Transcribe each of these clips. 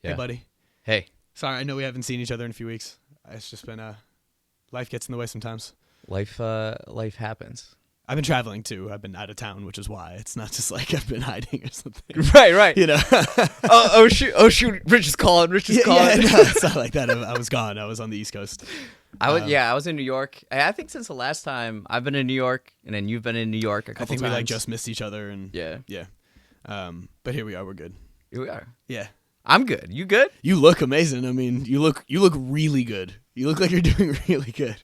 Yeah. Hey, buddy. Hey. Sorry, I know we haven't seen each other in a few weeks. It's just been life gets in the way sometimes. Life happens. I've been traveling too. I've been out of town, which is why it's not just like I've been hiding or something. Right. You know. oh shoot! Rich is calling. Yeah, no, it's not like that. I was gone. I was on the East Coast. I was in New York. I think since the last time I've been in New York, and then you've been in New York a couple times. I think we like just missed each other, and yeah. But here we are. We're good. Here we are. Yeah. I'm good. You good? You look amazing. I mean, you look really good. You look like you're doing really good.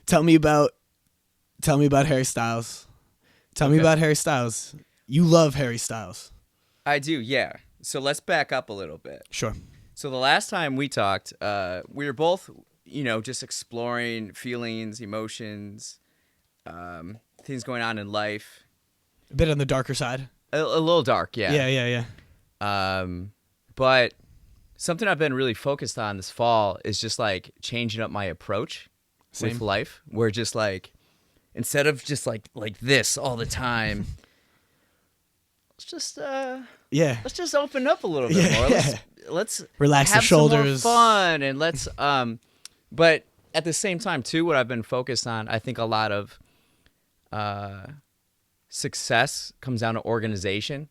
Tell me about Harry Styles. Tell me about Harry Styles. You love Harry Styles. I do, yeah. So let's back up a little bit. Sure. So the last time we talked, we were both, just exploring feelings, emotions, things going on in life. A bit on the darker side. A little dark, yeah. Yeah. But something I've been really focused on this fall is just like changing up my approach with life. Where just like, instead of just like this all the time, let's just open up a little bit more. Let's relax have the shoulders, some more fun, and let's but at the same time too, what I've been focused on, I think a lot of success comes down to organization,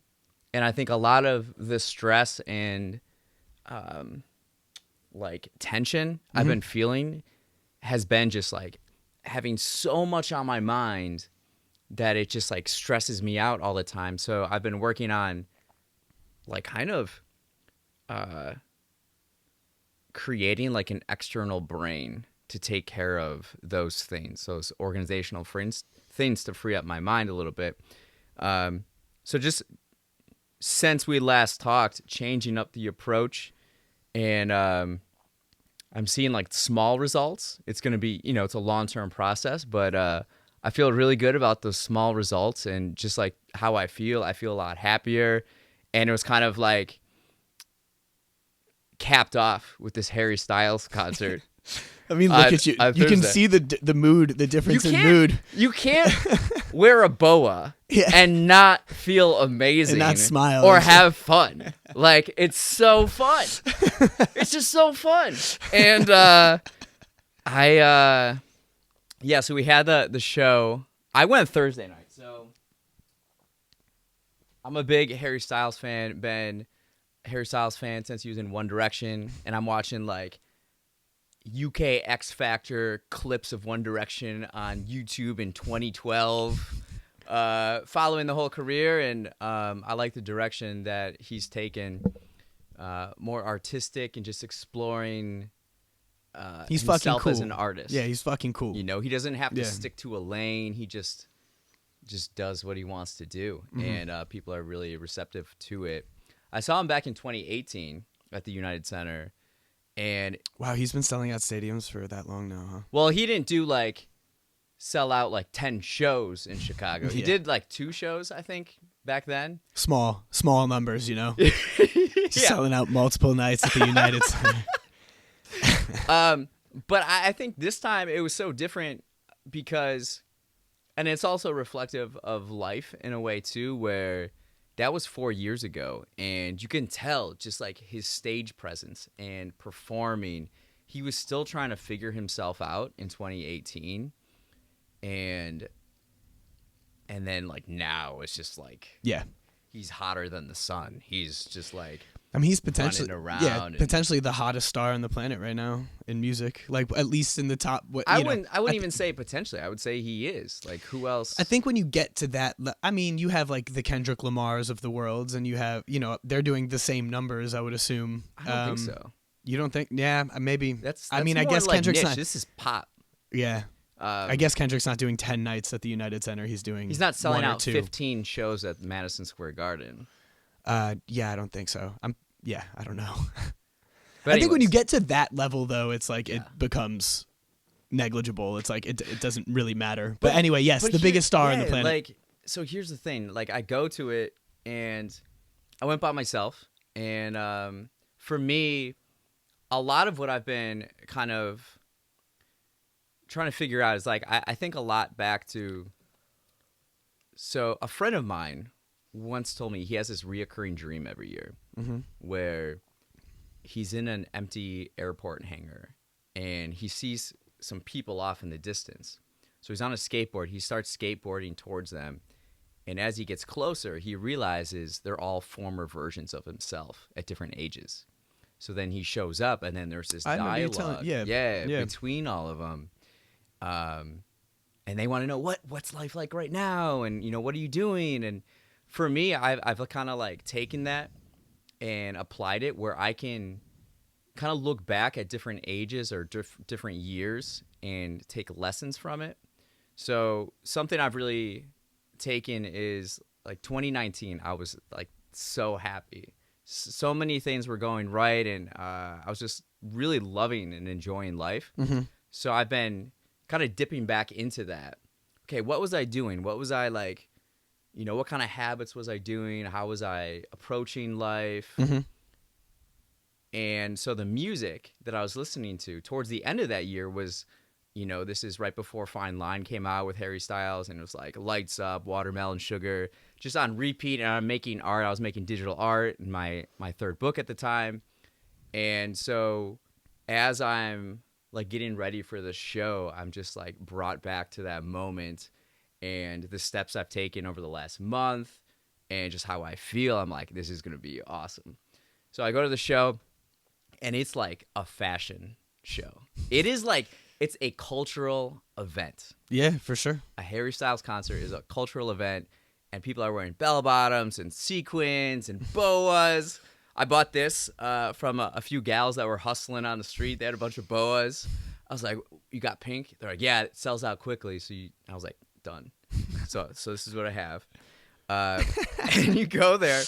and I think a lot of the stress and tension I've been feeling has been just like having so much on my mind that it just like stresses me out all the time. So I've been working on like kind of creating like an external brain to take care of those things, those organizational things to free up my mind a little bit. So just since we last talked, changing up the approach, and I'm seeing like small results. It's going to be, it's a long-term process, but I feel really good about those small results, and just like how I feel a lot happier. And it was kind of like capped off with this Harry Styles concert. I mean, look at you. You can see the mood, the difference in mood. You can't wear a boa and not feel amazing. And not smile. Or have fun. Like, it's so fun. It's just so fun. And so we had the show. I went Thursday night. So I'm a big Harry Styles fan. Been a Harry Styles fan since he was in One Direction. And I'm watching, like, UK X Factor clips of One Direction on YouTube in 2012, following the whole career, and I like the direction that he's taken, more artistic and just exploring he's himself fucking cool as an artist. Yeah, he's fucking cool. He doesn't have to stick to a lane. He just does what he wants to do, and people are really receptive to it. I saw him back in 2018 at the United Center. And wow, he's been selling out stadiums for that long now, huh? Well, he didn't do like sell out like 10 shows in Chicago. He did like 2 shows, I think, back then. Small numbers, selling out multiple nights at the United Center. But I think this time it was so different because, and it's also reflective of life in a way too, where that was 4 years ago, and you can tell just like his stage presence and performing, he was still trying to figure himself out in 2018, and then like now it's just like he's hotter than the sun. He's just like, I mean, he's potentially potentially the hottest star on the planet right now in music. Like, at least in the top. I wouldn't even say potentially. I would say he is. Like, who else? I think when you get to that, I mean, you have like the Kendrick Lamars of the worlds, and you have, they're doing the same numbers, I would assume. I don't think so. You don't think? Yeah, maybe. That's I mean, more I guess like Kendrick's niche. not. This is pop. Yeah. I guess Kendrick's not doing 10 nights at the United Center. He's not selling out 2. 15 shows at Madison Square Garden. Yeah, I don't think so. I don't know. But I think when you get to that level, though, it's like it becomes negligible. It's like it doesn't really matter. But anyway, yes, the biggest star on the planet. Like, so here's the thing. Like, I go to it, and I went by myself. And for me, a lot of what I've been kind of trying to figure out is like, I think a lot back to, so a friend of mine once told me he has this reoccurring dream every year where he's in an empty airport hangar, and he sees some people off in the distance. So he's on a skateboard. He starts skateboarding towards them. And as he gets closer, he realizes they're all former versions of himself at different ages. So then he shows up, and then there's this dialogue between all of them. And they want to know, what's life like right now? And, what are you doing? And for me, I've kind of like taken that and applied it where I can kind of look back at different ages or different years and take lessons from it. So something I've really taken is like 2019. I was like so happy. So many things were going right, and I was just really loving and enjoying life. Mm-hmm. So I've been kind of dipping back into that. Okay, what was I doing? What was I like? What kind of habits was I doing? How was I approaching life? Mm-hmm. And so the music that I was listening to towards the end of that year was, this is right before Fine Line came out with Harry Styles, and it was like Lights Up, Watermelon Sugar, just on repeat. And I'm making art. I was making digital art in my third book at the time. And so as I'm like getting ready for the show, I'm just like brought back to that moment and the steps I've taken over the last month and just how I feel. I'm like, this is going to be awesome. So I go to the show, and it's like a fashion show. It is like, it's a cultural event. Yeah, for sure. A Harry Styles concert is a cultural event, and people are wearing bell bottoms and sequins and boas. I bought this from a few gals that were hustling on the street. They had a bunch of boas. I was like, you got pink? They're like, yeah, it sells out quickly. I was like, done. So this is what I have. And you go there.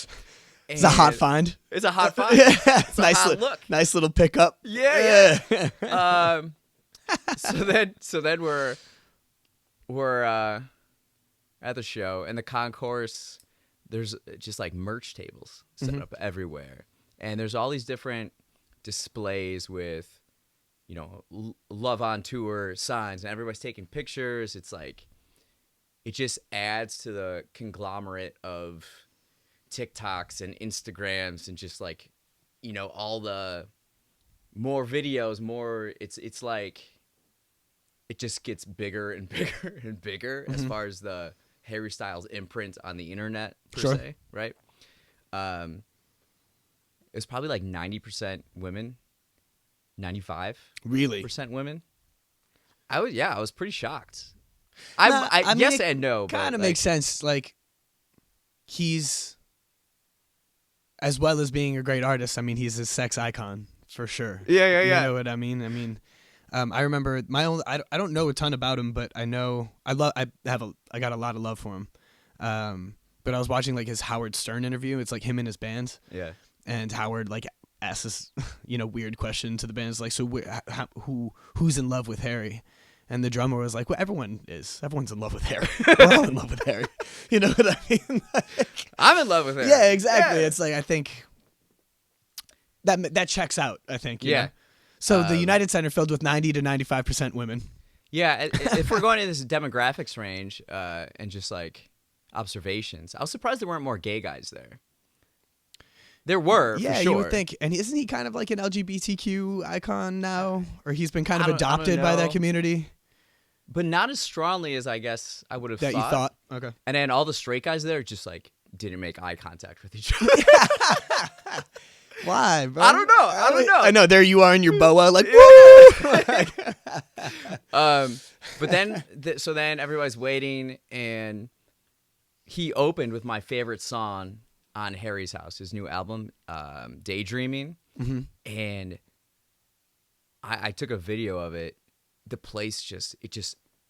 It's a hot find. It's a hot find. It's a hot look. Nice little pickup. Yeah. So then we're at the show, and the concourse, there's just like merch tables set up everywhere, and there's all these different displays with love on tour signs, and everybody's taking pictures. It's like it just adds to the conglomerate of TikToks and Instagrams and just like all the more videos, more it's like it just gets bigger and bigger and bigger as far as the Harry Styles imprint on the internet per se, right? It's probably like 90% women, 95% Really? women. I was pretty shocked. I mean, yes and no. Kind of makes sense. Like, he's, as well as being a great artist, I mean, he's a sex icon for sure. Yeah. You know what I mean? I remember I don't know a ton about him, but I know I got a lot of love for him. But I was watching like his Howard Stern interview. It's like him and his band. Yeah. And Howard like asks this, weird question to the band. It's like, so who's in love with Harry? And the drummer was like, well, everyone is. Everyone's in love with Harry. We're all in love with Harry. You know what I mean? Like, I'm in love with Harry. Yeah, exactly. Yeah. It's like, I think that checks out, I think. You know? So the United Center filled with 90 to 95% women. Yeah, if we're going in this demographics range and just like observations, I was surprised there weren't more gay guys there. There were, for sure. You would think. And isn't he kind of like an LGBTQ icon now? Or he's been kind of adopted by that community? But not as strongly as I guess I would have thought. That you thought? Okay. And then all the straight guys there just like didn't make eye contact with each other. Why, bro? I don't know. I know. There you are in your boa, like, woo! But then, so then everybody's waiting, and he opened with my favorite song on Harry's House, his new album, Daydreaming. Mm-hmm. And I took a video of it. The place just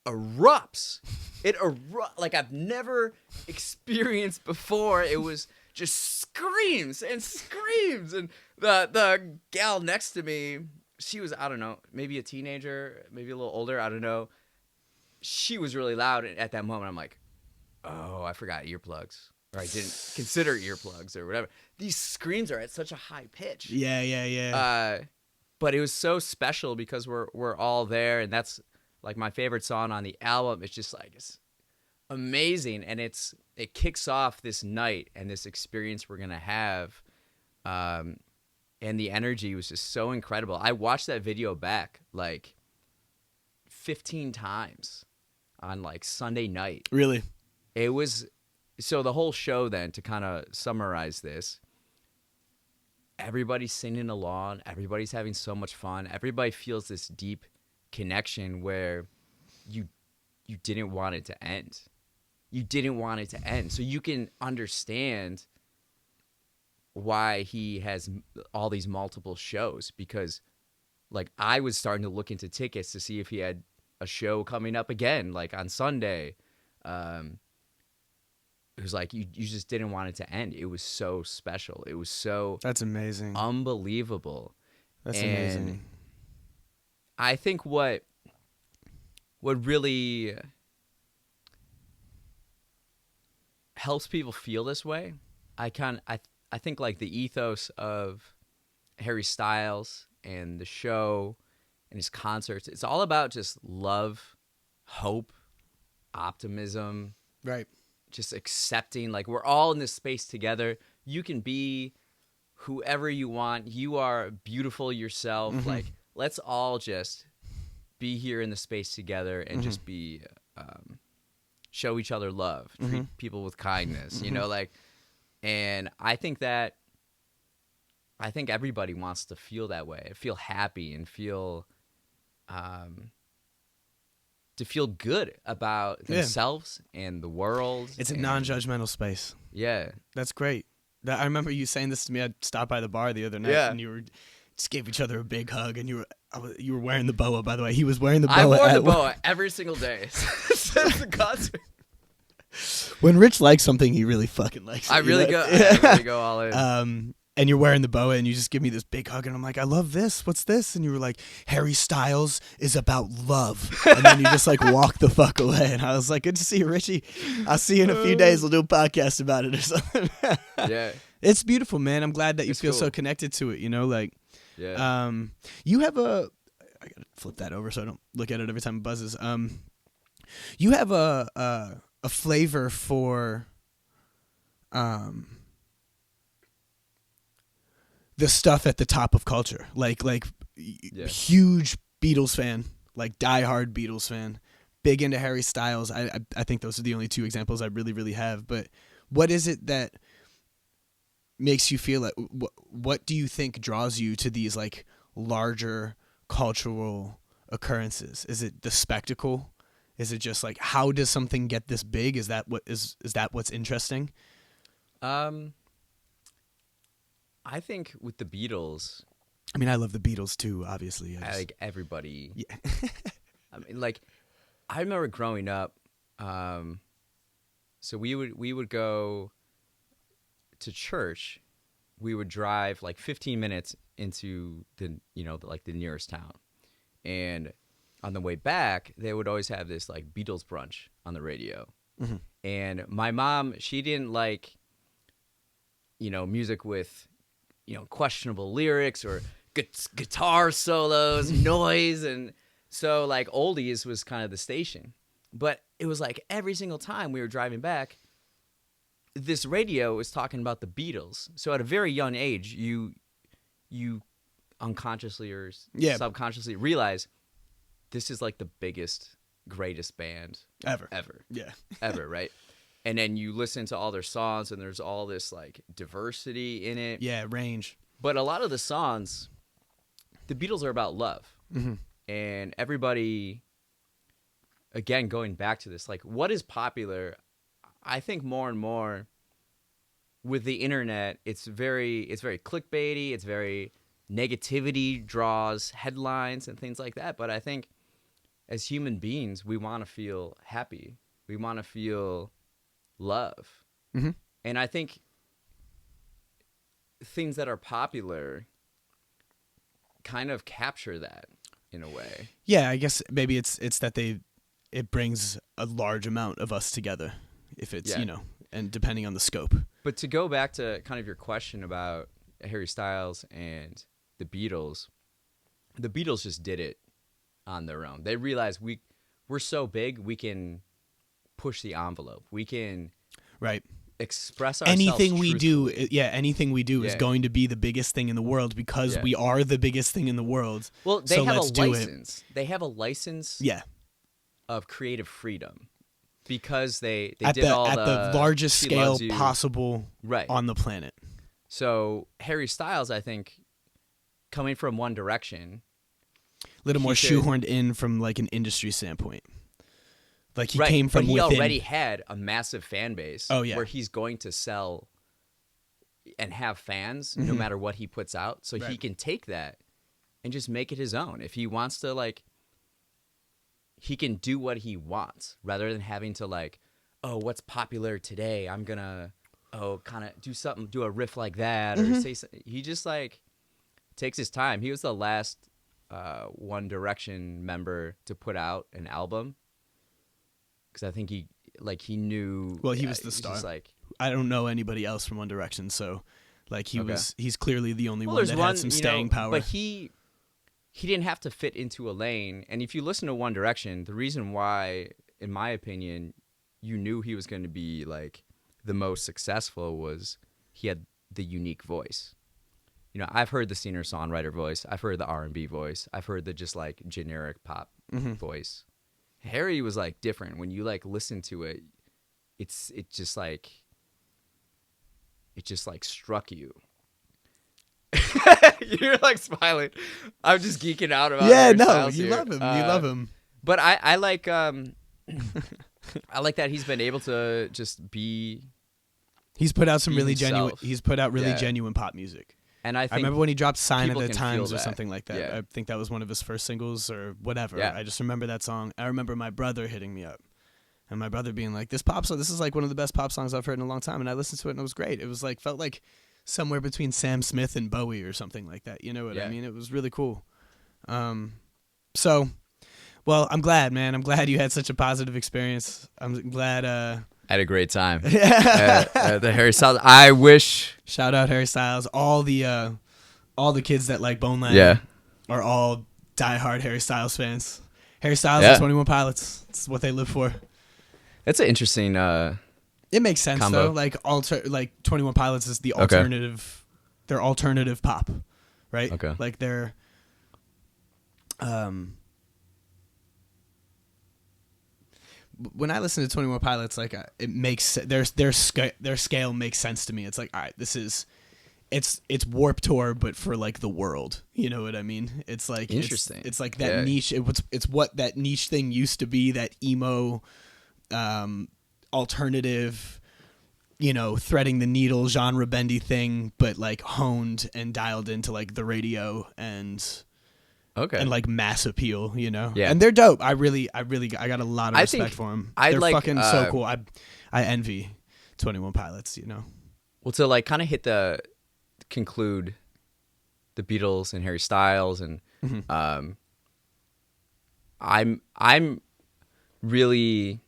erupts. It erupts like I've never experienced before. It was just screams and screams. And the gal next to me, she was, I don't know, maybe a teenager, maybe a little older, I don't know. She was really loud. And at that moment, I'm like, oh, I forgot earplugs. Or I didn't consider earplugs or whatever. These screams are at such a high pitch. Yeah. But it was so special because we're all there, and that's like my favorite song on the album. It's just like it's amazing, and it kicks off this night and this experience we're gonna have. and the energy was just so incredible. I watched that video back like 15 times on like Sunday night. Really? It was so the whole show then, to kind of summarize this, everybody's singing along, everybody's having so much fun. Everybody feels this deep connection where you didn't want it to end. You didn't want it to end. So you can understand why he has all these multiple shows, because like I was starting to look into tickets to see if he had a show coming up again, like on Sunday. It was like you just didn't want it to end. It was so special. It was so That's amazing. unbelievable. That's And amazing. I think what really helps people feel this way, I think like the ethos of Harry Styles and the show and his concerts, it's all about just love, hope, optimism, Right. just accepting, like we're all in this space together. You can be whoever you want. You are beautiful yourself. Mm-hmm. Like, let's all just be here in the space together and just be, show each other love, treat people with kindness, you know, like, and I think everybody wants to feel that way, feel happy and feel, to feel good about themselves and the world. It's a non-judgmental space. Yeah. That's great. I remember you saying this to me. I stopped by the bar the other night, and you just gave each other a big hug, and you were wearing the boa, by the way. He was wearing the boa. I wore the boa every single day since the concert. When Rich likes something, he really fucking likes it. I really go all in. And you're wearing the boa, and you just give me this big hug, and I'm like, I love this. What's this? And you were like, Harry Styles is about love. And then you just like walk the fuck away. And I was like, good to see you, Richie. I'll see you in a few days. We'll do a podcast about it or something. Yeah. It's beautiful, man. I'm glad that you It's feel cool. so connected to it, you know, like, Yeah. you have I gotta flip that over so I don't look at it every time it buzzes. You have a flavor for, the stuff at the top of culture, like huge Beatles fan, like diehard Beatles fan, big into Harry Styles. I think those are the only two examples I really have. But what is it that makes you feel like? What do you think draws you to these like larger cultural occurrences? Is it the spectacle? Is it just like, how does something get this big? Is that what's interesting? I think with the Beatles, I mean, I love the Beatles too, obviously. like everybody. Yeah. I mean, like I remember growing up. So we would go to church. We would drive like 15 minutes into the nearest town, and on the way back, they would always have this like Beatles brunch on the radio. Mm-hmm. And my mom, she didn't like, music with, questionable lyrics or guitar solos, noise. And so like oldies was kind of the station. But it was like every single time we were driving back, this radio was talking about the Beatles. So at a very young age, you unconsciously or subconsciously realize this is like the biggest, greatest band Ever. Yeah. Ever, right? And then you listen to all their songs, and there's all this like diversity in it. Yeah, range. But a lot of the songs, the Beatles are about love. Mm-hmm. And everybody, again, going back to this, like what is popular, I think more and more with the internet, it's very clickbaity, it's very negativity draws headlines and things like that. But I think as human beings, we want to feel happy. We want to feel love. Mm-hmm. And I think things that are popular kind of capture that in a way. Yeah, I guess maybe it's that it brings a large amount of us together, if it's, and depending on the scope. But to go back to kind of your question about Harry Styles and the Beatles just did it on their own. They realized we're so big, we can push the envelope. We can, right? express ourselves truthfully. Anything we do is Yeah. going to be the biggest thing in the world because Yeah. we are the biggest thing in the world. Well, they so have let's a do it. license. They have a license Yeah. of creative freedom because they At did all the largest She scale Loves You. possible Right. on the planet. So Harry Styles, I think, coming from One Direction, A little more He could- shoehorned in from like an industry standpoint. Like he right, came from but he within. already had a massive fan base. Oh, yeah. Where he's going to sell and have fans Mm-hmm. no matter what he puts out. So he Right. can take that and just make it his own. If he wants to, like, he can do what he wants rather than having to, like, oh, what's popular today? I'm gonna kind of do something, do a riff like that, or say something. He just like takes his time. He was the last One Direction member to put out an album because I think he knew. Well, he was the he's star. just like, I don't know anybody else from One Direction, so like Okay. he's clearly the only well, one there's that one had some you staying know, power. but he didn't have to fit into a lane. And if you listen to One Direction, the reason why, in my opinion, you knew he was going to be like the most successful was he had the unique voice. You know, I've heard the singer-songwriter voice. I've heard the R&B voice. I've heard the just like generic pop voice. Harry was like different. When you like listen to it, it just like struck you. You're like smiling. I'm just geeking out about yeah, Harry no, Styles you here. love him. You love him. But I like I like that he's been able to just be, He's put out some Be really himself. genuine. He's put out really Yeah. genuine pop music. and I think I remember when he dropped "Sign of people the can Times" feel or that. something like that. Yeah. I think that was one of his first singles or whatever. Yeah. I just remember that song. I remember my brother hitting me up, and my brother being like, "This pop song, this is like one of the best pop songs I've heard in a long time." And I listened to it, and it was great. It was like felt like somewhere between Sam Smith and Bowie or something like that. You know what I Yeah. mean? It was really cool. So, well, I'm glad, man. I'm glad you had such a positive experience. I'm glad. I had a great time. The Harry Styles. I wish. Shout out Harry Styles. All the kids that like Bonelang Yeah. are all diehard Harry Styles fans. Harry Styles Yeah. and 21 Pilots. It's what they live for. It's an interesting. It makes sense Combo. though. Like 21 Pilots is the alternative. They're alternative pop, right? Okay. Like they're when I listen to 21 Pilots, like it makes their scale makes sense to me. It's like, all right, this is it's Warped Tour, but for like the world. You know what I mean? It's like Interesting. It's like that Yeah. niche. It's what that niche thing used to be. That emo, alternative, threading the needle, genre bendy thing, but like honed and dialed into like the radio and like mass appeal, Yeah. And they're dope. I got a lot of I respect think for them. I'd They're like, fucking so cool. I envy 21 Pilots, Well, to like kind of conclude the Beatles and Harry Styles, and I'm really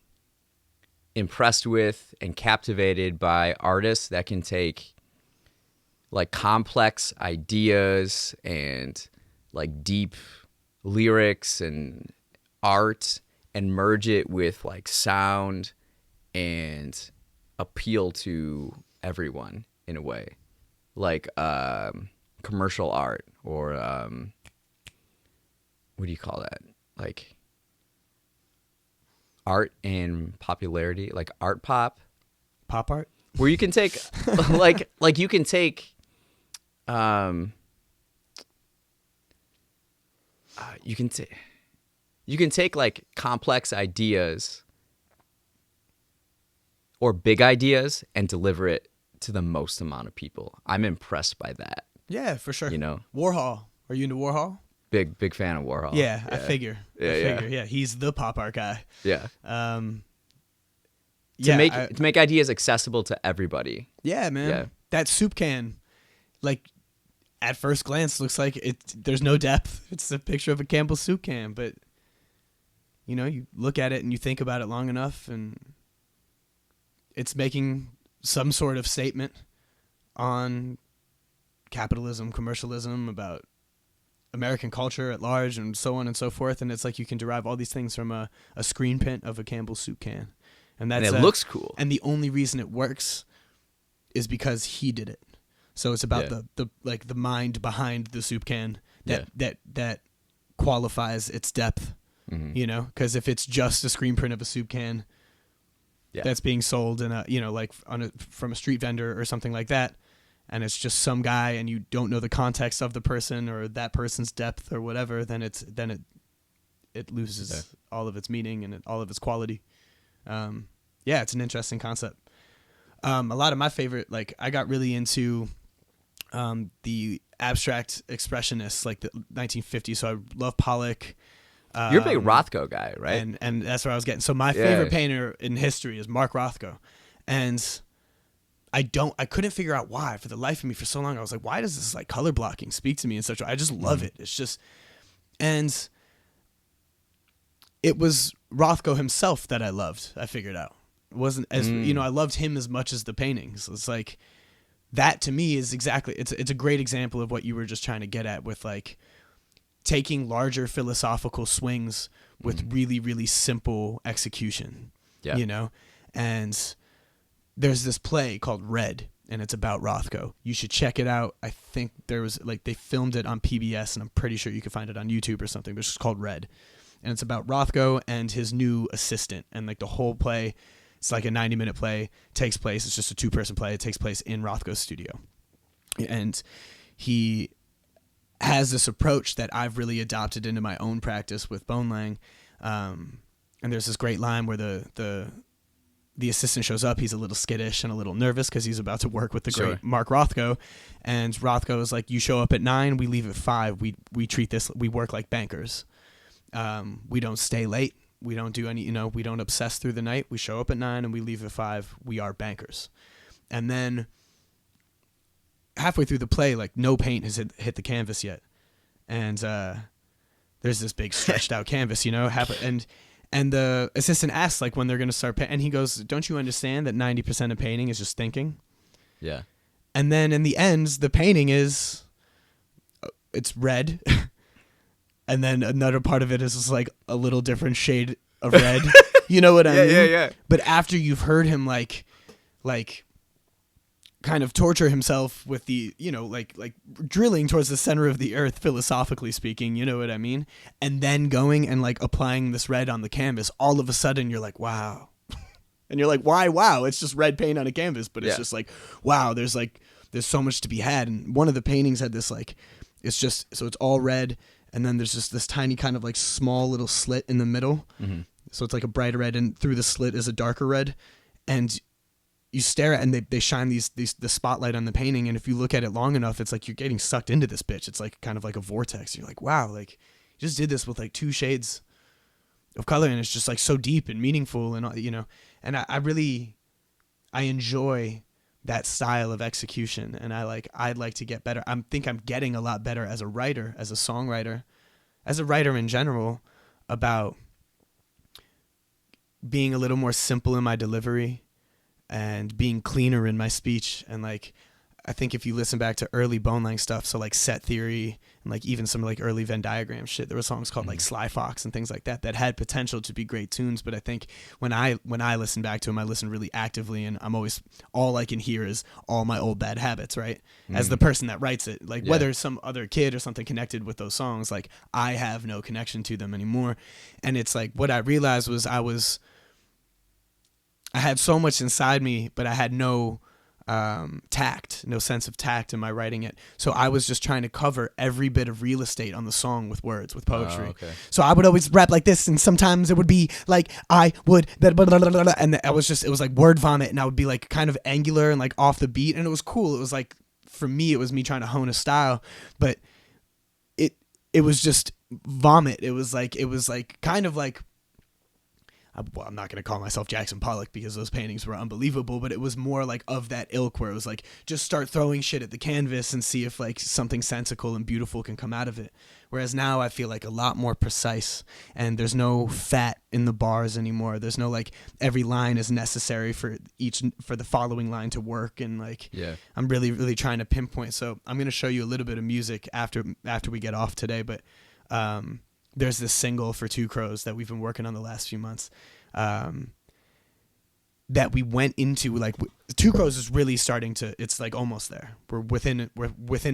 impressed with and captivated by artists that can take like complex ideas and like deep lyrics and art and merge it with like sound and appeal to everyone in a way, like commercial art, or what do you call that, like art and popularity, like art pop art. where you can take like you can take you can take like complex ideas or big ideas and deliver it to the most amount of people. I'm impressed by that. Yeah, for sure. You know, Warhol. Are you into Warhol? big fan of Warhol. Yeah, I figure. Yeah. Yeah, he's the pop art guy. Yeah. To To make ideas accessible to everybody. Yeah, man. Yeah. That soup can, like, at first glance, looks like there's no depth. It's a picture of a Campbell's soup can, but you look at it and you think about it long enough, and it's making some sort of statement on capitalism, commercialism, about American culture at large, and so on and so forth. And it's like you can derive all these things from a screen print of a Campbell's soup can, and And it looks cool. And the only reason it works is because he did it. So it's about the mind behind the soup can that qualifies its depth, you know, because if it's just a screen print of a soup can that's being sold in a, you know, like from a street vendor or something like that, and it's just some guy and you don't know the context of the person or that person's depth or whatever, then it loses all of its meaning and all of its quality. It's an interesting concept. A lot of my favorite, like I got really into the abstract expressionists, like the 1950s. So I love Pollock. You're a big Rothko guy, right? And that's where I was getting. So my favorite painter in history is Mark Rothko. And I couldn't figure out why for the life of me for so long. I was like, why does this like color blocking speak to me in such a, I just love it. It's just, and it was Rothko himself that I loved. I figured out. It wasn't as, you know, I loved him as much as the paintings. It's like, that to me is exactly, it's a great example of what you were just trying to get at with like taking larger philosophical swings with really, really simple execution, you know? And there's this play called Red, and it's about Rothko. You should check it out. I think there was like, they filmed it on PBS, and I'm pretty sure you can find it on YouTube or something, but it's just called Red. And it's about Rothko and his new assistant, and like the whole play, it's like a 90-minute play, takes place, it's just a 2-person play, it takes place in Rothko's studio. And he has this approach that I've really adopted into my own practice with Bonelang. And there's this great line where the assistant shows up, he's a little skittish and a little nervous because he's about to work with the great Mark Rothko. And Rothko is like, you show up at 9, we leave at 5. We treat this, we work like bankers. We don't stay late. We don't do any, you know, we don't obsess through the night. We show up at 9 and we leave at 5. We are bankers. And then halfway through the play, like no paint has hit the canvas yet. And there's this big stretched out canvas, you know, and the assistant asks like when they're going to start and he goes, don't you understand that 90% of painting is just thinking? Yeah. And then in the end, the painting is, it's red. And then another part of it is just like a little different shade of red. You know what I mean? Yeah. But after you've heard him like kind of torture himself with the, you know, like drilling towards the center of the earth, philosophically speaking, you know what I mean? And then going and like applying this red on the canvas, all of a sudden you're like, wow. And you're like, why? Wow. It's just red paint on a canvas, but it's just like, wow, there's so much to be had. And one of the paintings had this like, it's just, so it's all red. And then there's just this tiny kind of like small little slit in the middle. Mm-hmm. So it's like a brighter red, and through the slit is a darker red. And you stare at, and they shine the spotlight on the painting. And if you look at it long enough, it's like you're getting sucked into this bitch. It's like kind of like a vortex. You're like, wow, like you just did this with like 2 shades of color, and it's just like so deep and meaningful, and you know. And I enjoy that style of execution, and I'd like to get better. I think I'm getting a lot better as a writer, as a songwriter, as a writer in general, about being a little more simple in my delivery and being cleaner in my speech. And like, I think if you listen back to early Bonelang stuff, so like Set Theory and like even some like early Venn diagram shit, there were songs called like Sly Fox and things like that had potential to be great tunes. But I think when I listen back to them, I listen really actively, and I'm always, all I can hear is all my old bad habits, right? As the person that writes it, like whether some other kid or something connected with those songs, like I have no connection to them anymore. And it's like, what I realized was I had so much inside me, but I had no sense of tact in my writing it. So I was just trying to cover every bit of real estate on the song with words, with poetry. Okay. So I would always rap like this, and sometimes it would be like I would, and it was like word vomit, and I would be like kind of angular and like off the beat, and it was cool. It was like, for me, it was me trying to hone a style, but it was just vomit. It was like kind of like, well, I'm not going to call myself Jackson Pollock because those paintings were unbelievable, but it was more like of that ilk where it was like, just start throwing shit at the canvas and see if like something sensical and beautiful can come out of it. Whereas now I feel like a lot more precise, and there's no fat in the bars anymore. There's no like every line is necessary for the following line to work. And like, I'm really, really trying to pinpoint. So I'm going to show you a little bit of music after we get off today. But, there's this single for Two Crows that we've been working on the last few months. that we went into, like, Two Crows is really starting to, it's like almost there. We're within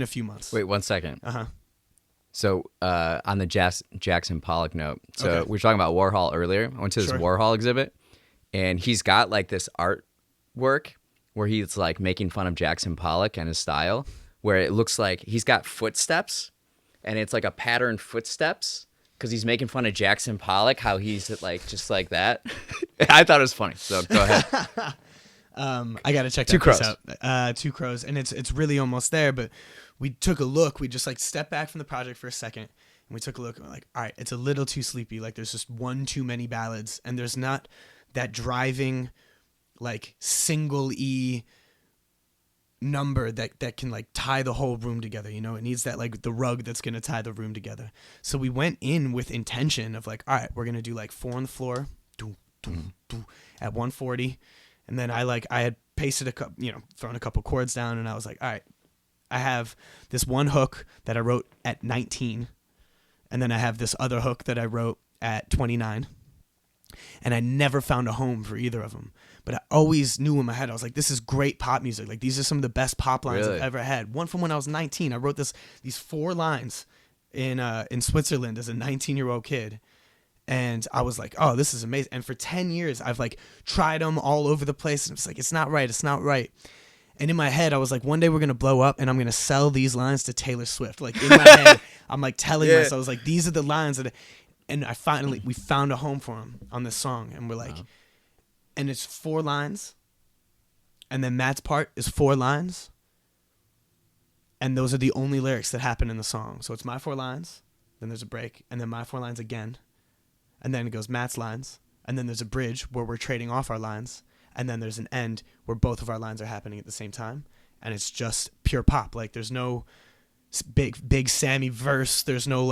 a few months. Wait 1 second. Uh-huh. So on the Jackson Pollock note, so Okay. we were talking about Warhol earlier. I went to this Sure. Warhol exhibit, and he's got like this artwork where he's like making fun of Jackson Pollock and his style, where it looks like he's got footsteps, and it's like a patterned footsteps because he's making fun of Jackson Pollock, how he's like just like that. I thought it was funny, so go ahead. I gotta check that Two Crows. piece out. Two Crows, and it's really almost there. But we took a look. We just like stepped back from the project for a second, and we took a look. And we're like, all right, it's a little too sleepy. Like there's just one too many ballads, and there's not that driving, like single E number that can like tie the whole room together. You know, it needs that like the rug that's gonna tie the room together. So we went in with intention of like, all right, we're gonna do like 4 on the floor, at 140. And then I had pasted thrown a couple chords down, and I was like, all right, I have this one hook that I wrote at 19, and then I have this other hook that I wrote at 29, and I never found a home for either of them. But I always knew in my head, I was like, this is great pop music. Like these are some of the best pop lines Really? I've ever had. One from when I was 19. I wrote these 4 lines in Switzerland as a 19-year-old kid. And I was like, oh, this is amazing. And for 10 years, I've like tried them all over the place. And it's like, it's not right. It's not right. And in my head, I was like, one day we're going to blow up and I'm going to sell these lines to Taylor Swift. Like in my head, I'm like telling myself, I was like, these are the lines that, and we found a home for them on this song. And we're like, and it's 4 lines. And then Matt's part is 4 lines. And those are the only lyrics that happen in the song. So it's my 4 lines, then there's a break, and then my 4 lines again. And then it goes Matt's lines. And then there's a bridge where we're trading off our lines. And then there's an end where both of our lines are happening at the same time. And it's just pure pop. Like there's no big Sammy verse. There's no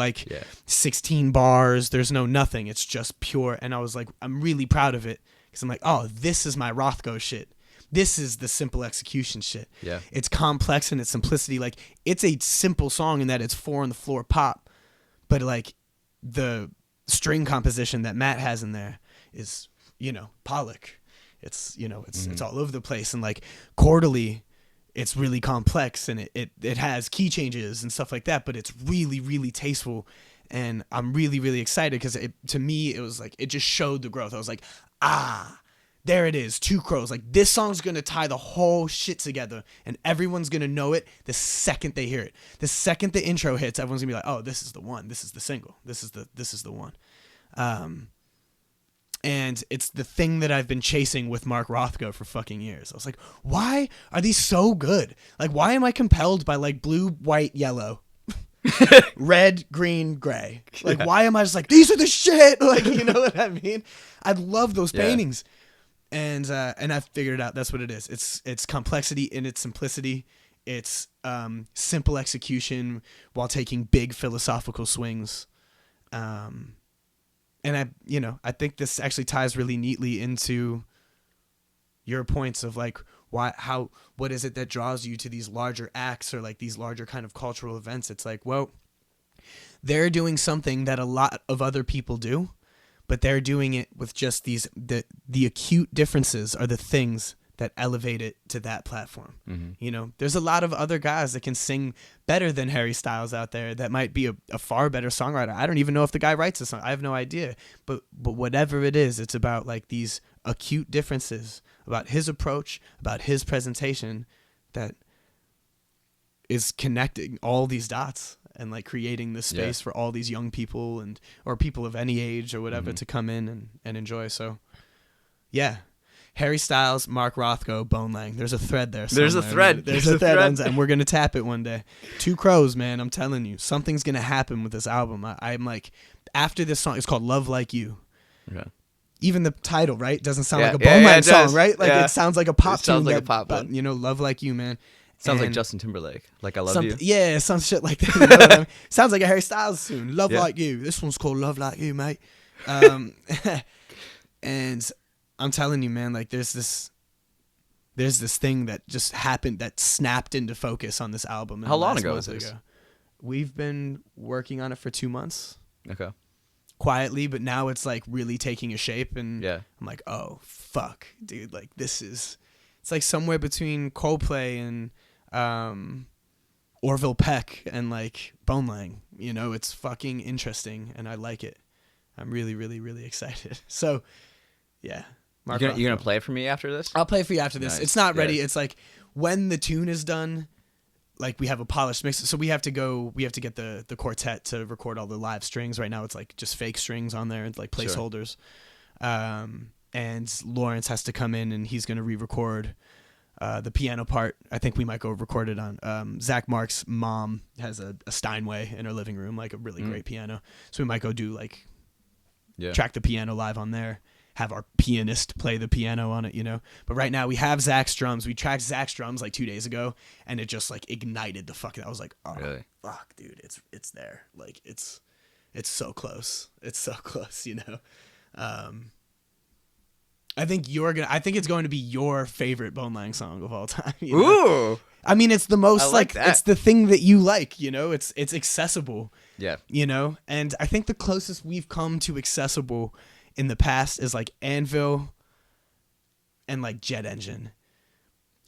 16 bars. There's no nothing. It's just pure. And I was like, I'm really proud of it. Because I'm like, oh, this is my Rothko shit. This is the simple execution shit. Yeah. It's complex in its simplicity. Like it's a simple song in that it's 4 on the floor pop. But like the string composition that Matt has in there is, Pollock. It's, it's all over the place. And like chordally, it's really complex and it has key changes and stuff like that, but it's really, really tasteful. And I'm really, really excited because to me, it was like, it just showed the growth. I was like, there it is. Two Crows. Like this song's going to tie the whole shit together and everyone's going to know it the second they hear it. The second the intro hits, everyone's gonna be like, oh, this is the one. This is the single. This is the one. And it's the thing that I've been chasing with Mark Rothko for fucking years. I was like, why are these so good? Like, why am I compelled by like blue, white, yellow, red, green, gray? Like, why am I just like, these are the shit? Like, you know what I mean? I love those paintings. And I figured it out. That's what it is. It's complexity in its simplicity. It's simple execution while taking big philosophical swings. And I think this actually ties really neatly into your points of like what is it that draws you to these larger acts or like these larger kind of cultural events? It's like, well, they're doing something that a lot of other people do, but they're doing it with just the acute differences are the things that elevate it to that platform. Mm-hmm. There's a lot of other guys that can sing better than Harry Styles out there that might be a far better songwriter. I don't even know if the guy writes a song. I have no idea. But whatever it is, it's about like these acute differences about his approach, about his presentation that is connecting all these dots and like creating this space for all these young people or people of any age or whatever to come in and enjoy. So yeah. Harry Styles, Mark Rothko, Bonelang. There's a thread there somewhere. There's a thread. There's a thread. And we're going to tap it one day. Two Crows, man. I'm telling you. Something's going to happen with this album. I'm like, after this song, it's called Love Like You. Okay. Even the title, right? Doesn't sound like a Bonelang song, right? Like it sounds like a pop tune. Sounds like a pop one. Love Like You, man. Sounds like Justin Timberlake. Like I Love You. Yeah, some shit like that. You know what I mean? Sounds like a Harry Styles tune. Love Like You. This one's called Love Like You, mate. And I'm telling you, man, like there's this thing that just happened that snapped into focus on this album. How long ago is this? We've been working on it for 2 months. Okay. quietly, but now it's like really taking a shape, and Yeah. I'm like, oh fuck, dude, like this is, it's like somewhere between Coldplay and Orville Peck and like Bonelang. You know, it's fucking interesting, and I like it. I'm really, really, really excited. So, yeah. Mark You're gonna Rothko. play it for me after this? I'll play it for you after this. Nice. It's not ready. Yeah. It's like when the tune is done, like we have a polished mix. So we have to get the quartet to record all the live strings. Right now it's like just fake strings on there, like placeholders. Sure. And Lawrence has to come in and he's going to re-record the piano part. I think we might go record it on Zach Mark's mom has a Steinway in her living room, like a really great piano. So we might go do like track the piano live on there. Have our pianist play the piano on it, you know. But right now we have Zach's drums. We tracked Zach's drums like 2 days ago, and it just like ignited the fucking. I was like, oh, really? Fuck, dude, it's there. Like it's so close. It's so close, you know. I think it's going to be your favorite Bonelang song of all time. You know? Ooh. I mean, it's the most like that. It's the thing that you like, you know. It's accessible. Yeah. You know, and I think the closest we've come to accessible in the past is like Anvil and like Jet Engine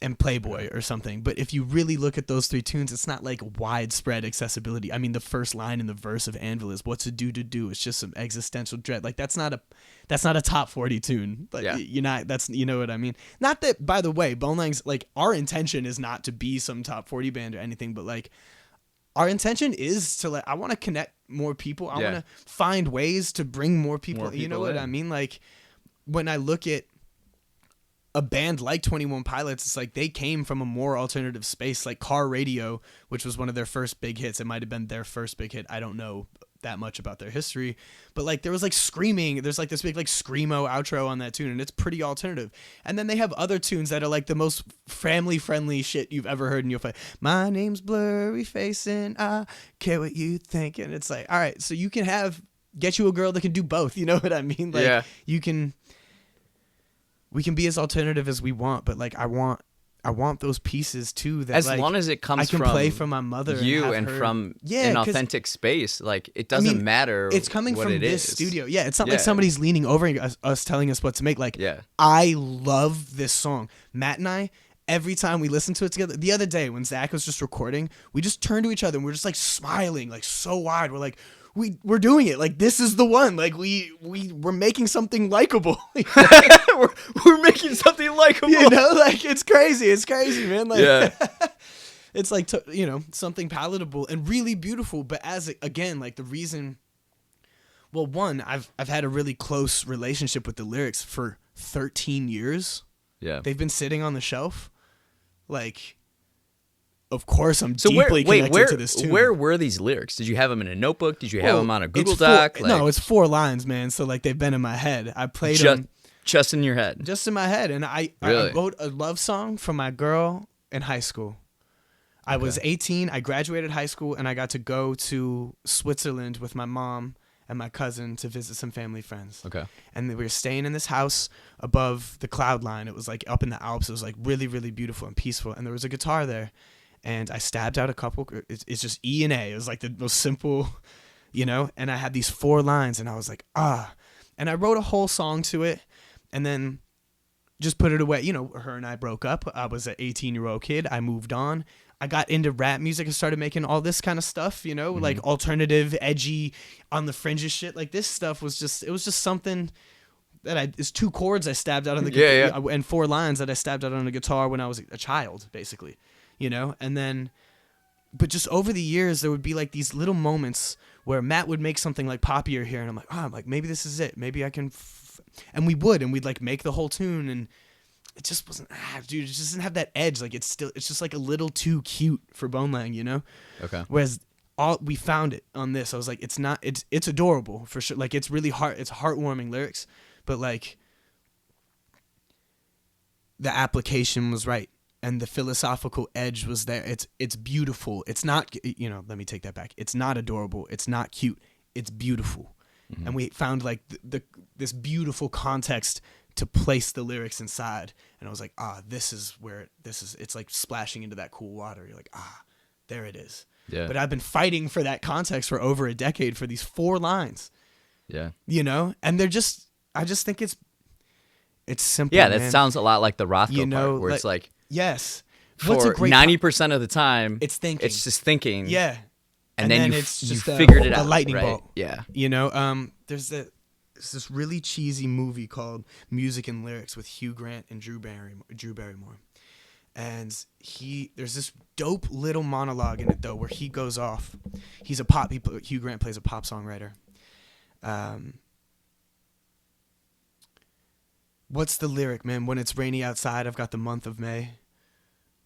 and Playboy or something. But if you really look at those three tunes, it's not like widespread accessibility. I mean, the first line in the verse of Anvil is "What's a do to do?" It's just some existential dread. Like that's not a top 40 tune. Like you're not. That's, you know what I mean. Not that, by the way, Bonelang's like, our intention is not to be some top 40 band or anything, but like our intention is to like, I want to connect more people. I want to find ways to bring more people. You know what I mean? Like when I look at a band like 21 Pilots, it's like they came from a more alternative space, like Car Radio, which was one of their first big hits. It might have been their first big hit. I don't know that much about their history, but like there was like screaming. There's like this big like screamo outro on that tune, and it's pretty alternative. And then they have other tunes that are like the most family friendly shit you've ever heard in your life. My name's Blurry Face and I care what you think. And it's like, all right, so you can get you a girl that can do both. You know what I mean? Like we can be as alternative as we want, but like I want those pieces too. That as like, long as it comes I can from play for my mother, and from an authentic space. Like it doesn't matter. It's coming what from it this is. studio. Yeah, it's not like somebody's leaning over us telling us what to make. Like I love this song. Matt and I, every time we listen to it together. The other day when Zach was just recording, we just turned to each other and we're just like smiling, like so wide. We're like, we're doing it. Like this is the one. Like we're making something likable. we're making something likable. You know, like it's crazy. It's crazy, man. Like it's like you know, something palatable and really beautiful. But again, like the reason. Well, one, I've had a really close relationship with the lyrics for 13 years. Yeah, they've been sitting on the shelf. Like, of course, I'm deeply connected to this tune. Where were these lyrics? Did you have them in a notebook? Did you have them on a Google Doc? No, it's 4 lines, man. So like they've been in my head. I played them just in your head, just in my head, and I wrote a love song for my girl in high school. I was 18. I graduated high school, and I got to go to Switzerland with my mom and my cousin to visit some family friends. Okay. And we were staying in this house above the cloud line. It was like up in the Alps. It was like really, really beautiful and peaceful. And there was a guitar there. And I stabbed out a couple. It's just E and A. It was like the most simple, you know. And I had these 4 lines, and I was like, ah. And I wrote a whole song to it, and then just put it away. You know, her and I broke up. I was an 18-year-old kid. I moved on. I got into rap music and started making all this kind of stuff, you know, like alternative, edgy, on the fringes shit. Like this stuff was just something that it's 2 chords I stabbed out on the guitar and 4 lines that I stabbed out on the guitar when I was a child, basically, you know. And then, but just over the years, there would be like these little moments where Matt would make something like poppier here, and I'm like, maybe this is it. Maybe I can, and we'd like make the whole tune, and it just wasn't, dude, it just doesn't have that edge. Like it's just like a little too cute for Bonelang, you know? Okay. Whereas we found it on this. I was like, it's adorable for sure. Like it's really it's heartwarming lyrics, but like the application was right. And the philosophical edge was there. It's beautiful. It's not, you know, let me take that back. It's not adorable. It's not cute. It's beautiful. Mm-hmm. And we found like this beautiful context to place the lyrics inside, and I was like, this is where it's like splashing into that cool water. You're like, there it is. Yeah. But I've been fighting for that context for over a decade for these 4 lines. Yeah. You know, and I just think it's simple. Yeah, that man. sounds a lot like the Rothko You know, part, where it's like, yes, for 90% of the time, it's thinking. It's just thinking. Yeah, and then it's you just figured it out. The lightning right? bolt. Yeah. You know, there's this really cheesy movie called Music and Lyrics with Hugh Grant and Drew Barrymore. And there's this dope little monologue in it though, where he goes off. Hugh Grant plays a pop songwriter. What's the lyric, man? When it's rainy outside, I've got the month of May.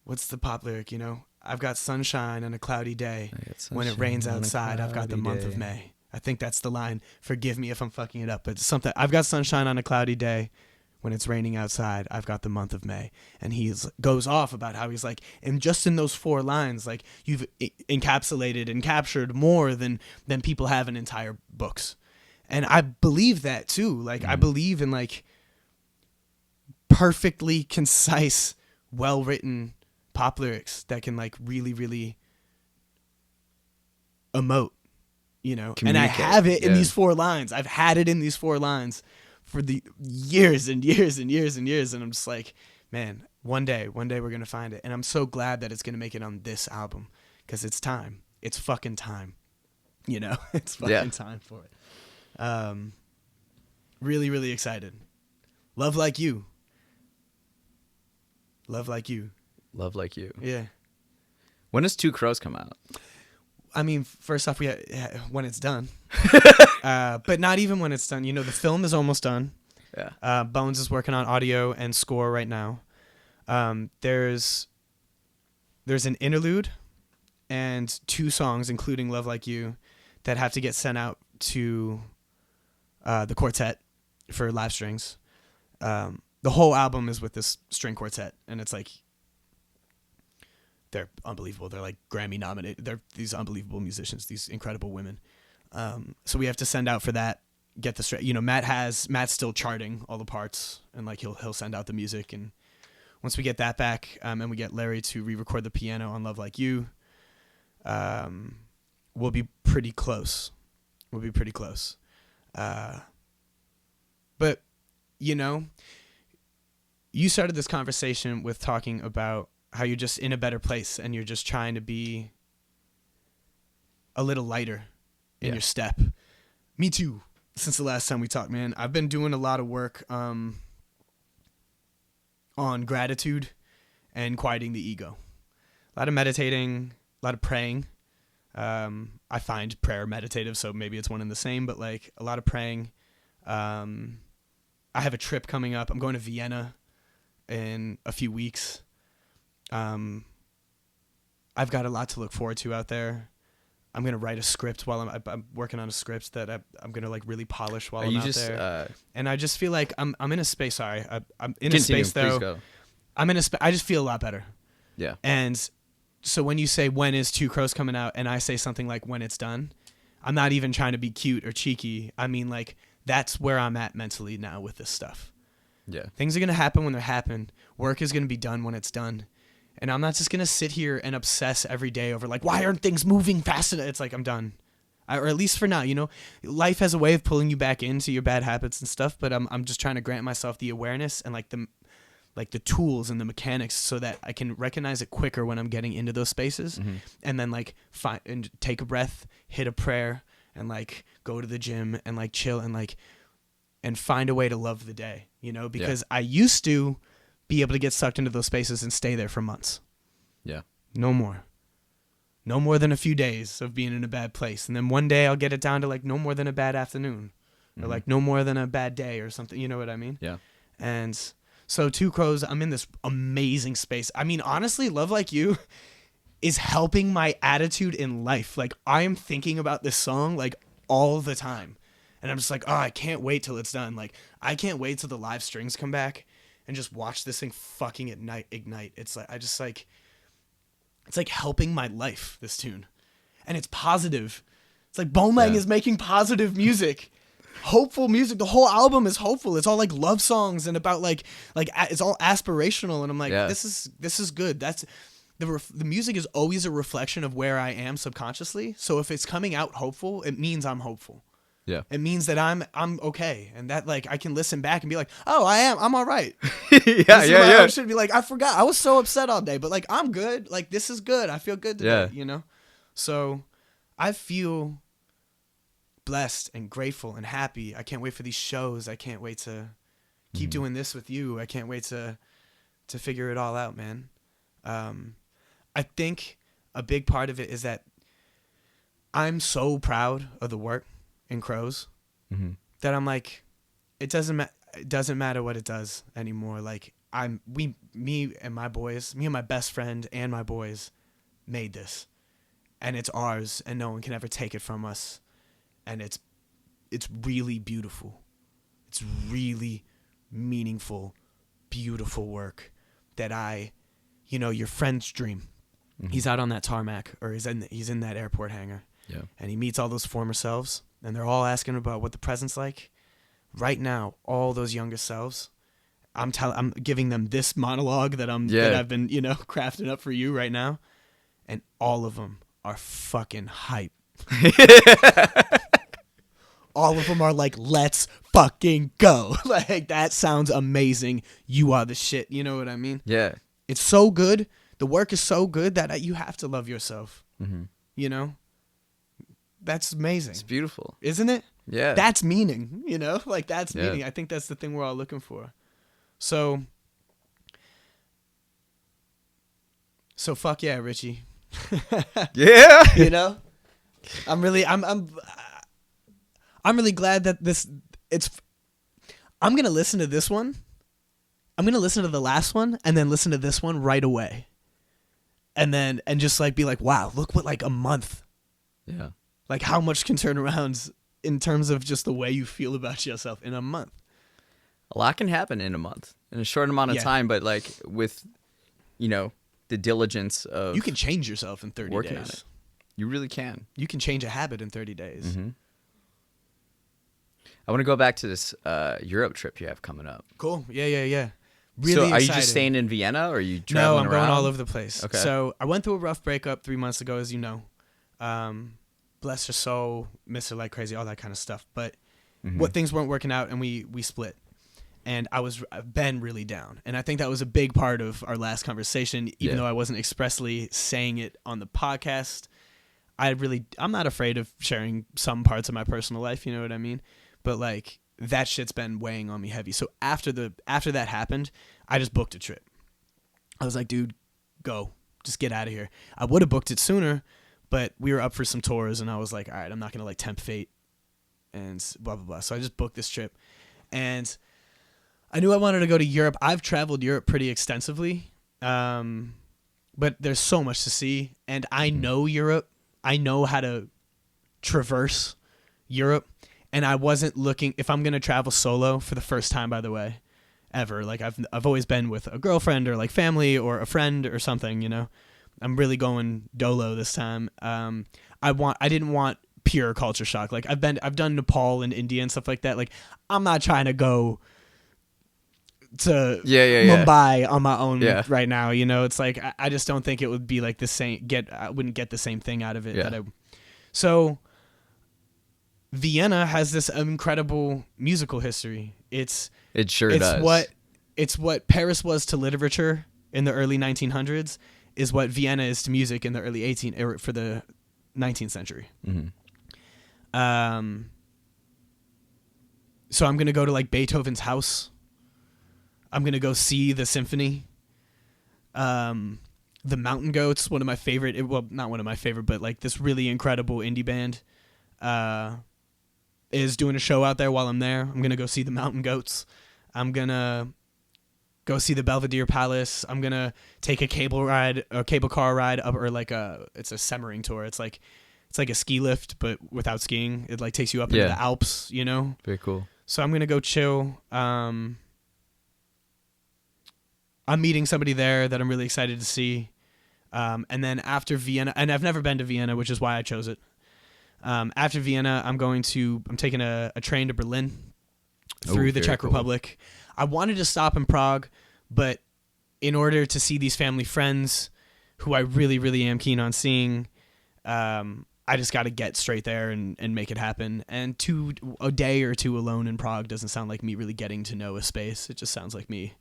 What's the pop lyric, you know? I've got sunshine on a cloudy day. When it rains outside, I've got the month of May. I think that's the line. Forgive me if I'm fucking it up, but it's something. I've got sunshine on a cloudy day. When it's raining outside, I've got the month of May. And he goes off about how he's like, and just in those 4 lines, like, you've encapsulated and captured more than people have in entire books. And I believe that too. Like, I believe in like perfectly concise, well-written pop lyrics that can like really, really emote, you know? And I have it in these 4 lines. I've had it in these 4 lines for the years and years and years and years. And I'm just like, man, one day we're going to find it. And I'm so glad that it's going to make it on this album, because it's time. It's fucking time. You know, it's fucking time for it. Really, really excited. Love Like You. Love Like You. Love Like You. Yeah. When does Two Crows come out? I mean, first off, when it's done. But not even when it's done. You know, the film is almost done. Yeah. Bones is working on audio and score right now. There's an interlude and 2 songs, including Love Like You, that have to get sent out to the quartet for live strings. The whole album is with this string quartet, and it's like, they're unbelievable. They're like Grammy nominated. They're these unbelievable musicians, these incredible women. So we have to send out for that, get the straight. You know, Matt's still charting all the parts, and like he'll send out the music. And once we get that back, and we get Larry to re-record the piano on Love Like You, we'll be pretty close. But you know, you started this conversation with talking about how you're just in a better place and you're just trying to be a little lighter in your step. Me too. Since the last time we talked, man, I've been doing a lot of work on gratitude and quieting the ego. A lot of meditating, a lot of praying. I find prayer meditative, so maybe it's one and the same, but like a lot of praying. I have a trip coming up. I'm going to Vienna in a few weeks. I've got a lot to look forward to out there. I'm going to write a script while I'm working on a script that I'm going to like really polish while I'm out there. And I just feel like I'm in a space. Sorry. I'm in a space though. I'm in a I just feel a lot better. Yeah. And so when you say, when is Two Crows coming out? And I say something like, when it's done, I'm not even trying to be cute or cheeky. I mean, like, that's where I'm at mentally now with this stuff. Yeah. Things are going to happen when they happen. Work is going to be done when it's done. And I'm not just going to sit here and obsess every day over like, why aren't things moving fast enough? It's like, I'm done. Or at least for now, you know, life has a way of pulling you back into your bad habits and stuff. But I'm just trying to grant myself the awareness and like the tools and the mechanics so that I can recognize it quicker when I'm getting into those spaces. Mm-hmm. And then like find and take a breath, hit a prayer, and like go to the gym and like chill and find a way to love the day, you know, because I used to be able to get sucked into those spaces and stay there for months. Yeah. No more than a few days of being in a bad place. And then one day I'll get it down to like no more than a bad afternoon, or like no more than a bad day or something. You know what I mean? Yeah. And so Two Crows, I'm in this amazing space. I mean, honestly, Love Like You is helping my attitude in life. Like, I am thinking about this song like all the time. And I'm just like, oh, I can't wait till it's done. Like, I can't wait till the live strings come back and just watch this thing fucking ignite. It's like, it's like helping my life, this tune. And it's positive. It's like Bonelang is making positive music. Hopeful music. The whole album is hopeful. It's all like love songs and about like it's all aspirational. And I'm like, this is good. That's the music is always a reflection of where I am subconsciously. So if it's coming out hopeful, it means I'm hopeful. Yeah. It means that I'm okay, and that like I can listen back and be like, oh, I'm all right. Yeah. I should be like, I forgot, I was so upset all day, but like I'm good. Like this is good. I feel good today. Yeah. So I feel blessed and grateful and happy. I can't wait for these shows. I can't wait to keep doing this with you. I can't wait to figure it all out, man. I think a big part of it is that I'm so proud of the work in Crows that I'm like, it doesn't matter what it does anymore. Like me and my best friend and my boys made this, and it's ours, and no one can ever take it from us. And it's really beautiful. It's really meaningful, beautiful work that your friend's dream. He's out on that tarmac, or he's in that airport hangar. Yeah. And he meets all those former selves, and they're all asking about what the present's like. Right now, all those younger selves, I'm giving them this monologue that I've been, crafting up for you right now, and all of them are fucking hype. All of them are like, let's fucking go. Like, that sounds amazing. You are the shit. You know what I mean? Yeah. It's so good. The work is so good that you have to love yourself. That's amazing. It's beautiful. Isn't it? Yeah. That's meaning, like that's meaning. I think that's the thing we're all looking for. So fuck yeah, Richie. Yeah. I'm really glad that I'm going to listen to this one. I'm going to listen to the last one and then listen to this one right away. And just like be like, wow, look what like a month. Yeah. Like how much can turn around in terms of just the way you feel about yourself in a month. A lot can happen in a month, in a short amount of time, but like with, the diligence of you can change yourself in 30 working days. on it. You really can. You can change a habit in 30 days. I want to go back to this Europe trip you have coming up. Cool. Yeah. Really So are excited. you just staying in Vienna, or are you traveling No, around? I'm going all over the place. Okay. So I went through a rough breakup 3 months ago, as you know. Bless her soul, miss her like crazy, all that kind of stuff. But what things weren't working out, and we split. And I've been really down. And I think that was a big part of our last conversation, even though I wasn't expressly saying it on the podcast. I'm not afraid of sharing some parts of my personal life, you know what I mean? But like that shit's been weighing on me heavy. So after that happened, I just booked a trip. I was like, dude, go. Just get out of here. I would have booked it sooner, but we were up for some tours, and I was like, all right, I'm not going to like tempt fate and blah, blah, blah. So I just booked this trip. And I knew I wanted to go to Europe. I've traveled Europe pretty extensively, but there's so much to see. And I know Europe. I know how to traverse Europe. And I wasn't looking, if I'm going to travel solo for the first time, by the way, ever. Like I've always been with a girlfriend or like family or a friend or something, I'm really going dolo this time. I didn't want pure culture shock. Like I've done Nepal and India and stuff like that. Like I'm not trying to go to Mumbai on my own right now. It's like, I just don't think it would be like the same, I wouldn't get the same thing out of it. So Vienna has this incredible musical history. It sure does. It's what Paris was to literature in the early 1900s is what Vienna is to music in the early 19th century. So I'm going to go to like Beethoven's house. I'm going to go see the symphony. The Mountain Goats, one of my favorite, well, not one of my favorite, but like this really incredible indie band, is doing a show out there while I'm there. I'm going to go see the Mountain Goats. I'm going to go see the Belvedere Palace. I'm going to take a cable car ride up, or like it's a Semmering tour. It's like a ski lift, but without skiing. It like takes you up into the Alps, Very cool. So I'm going to go chill. I'm meeting somebody there that I'm really excited to see. And then after Vienna, and I've never been to Vienna, which is why I chose it. After Vienna, I'm taking a train to Berlin through the Czech Republic. I wanted to stop in Prague, but in order to see these family friends who I really, really am keen on seeing, I just got to get straight there and make it happen. And a day or two alone in Prague doesn't sound like me really getting to know a space. It just sounds like me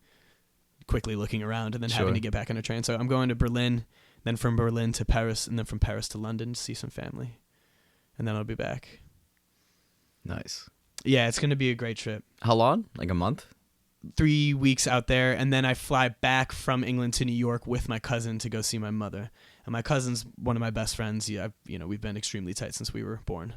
quickly looking around and then having to get back on a train. So I'm going to Berlin, then from Berlin to Paris, and then from Paris to London to see some family. And then I'll be back. Nice. Yeah, it's going to be a great trip. How long? Like a month? 3 weeks out there, and then I fly back from England to New York with my cousin to go see my mother. And my cousin's one of my best friends. Yeah, we've been extremely tight since we were born,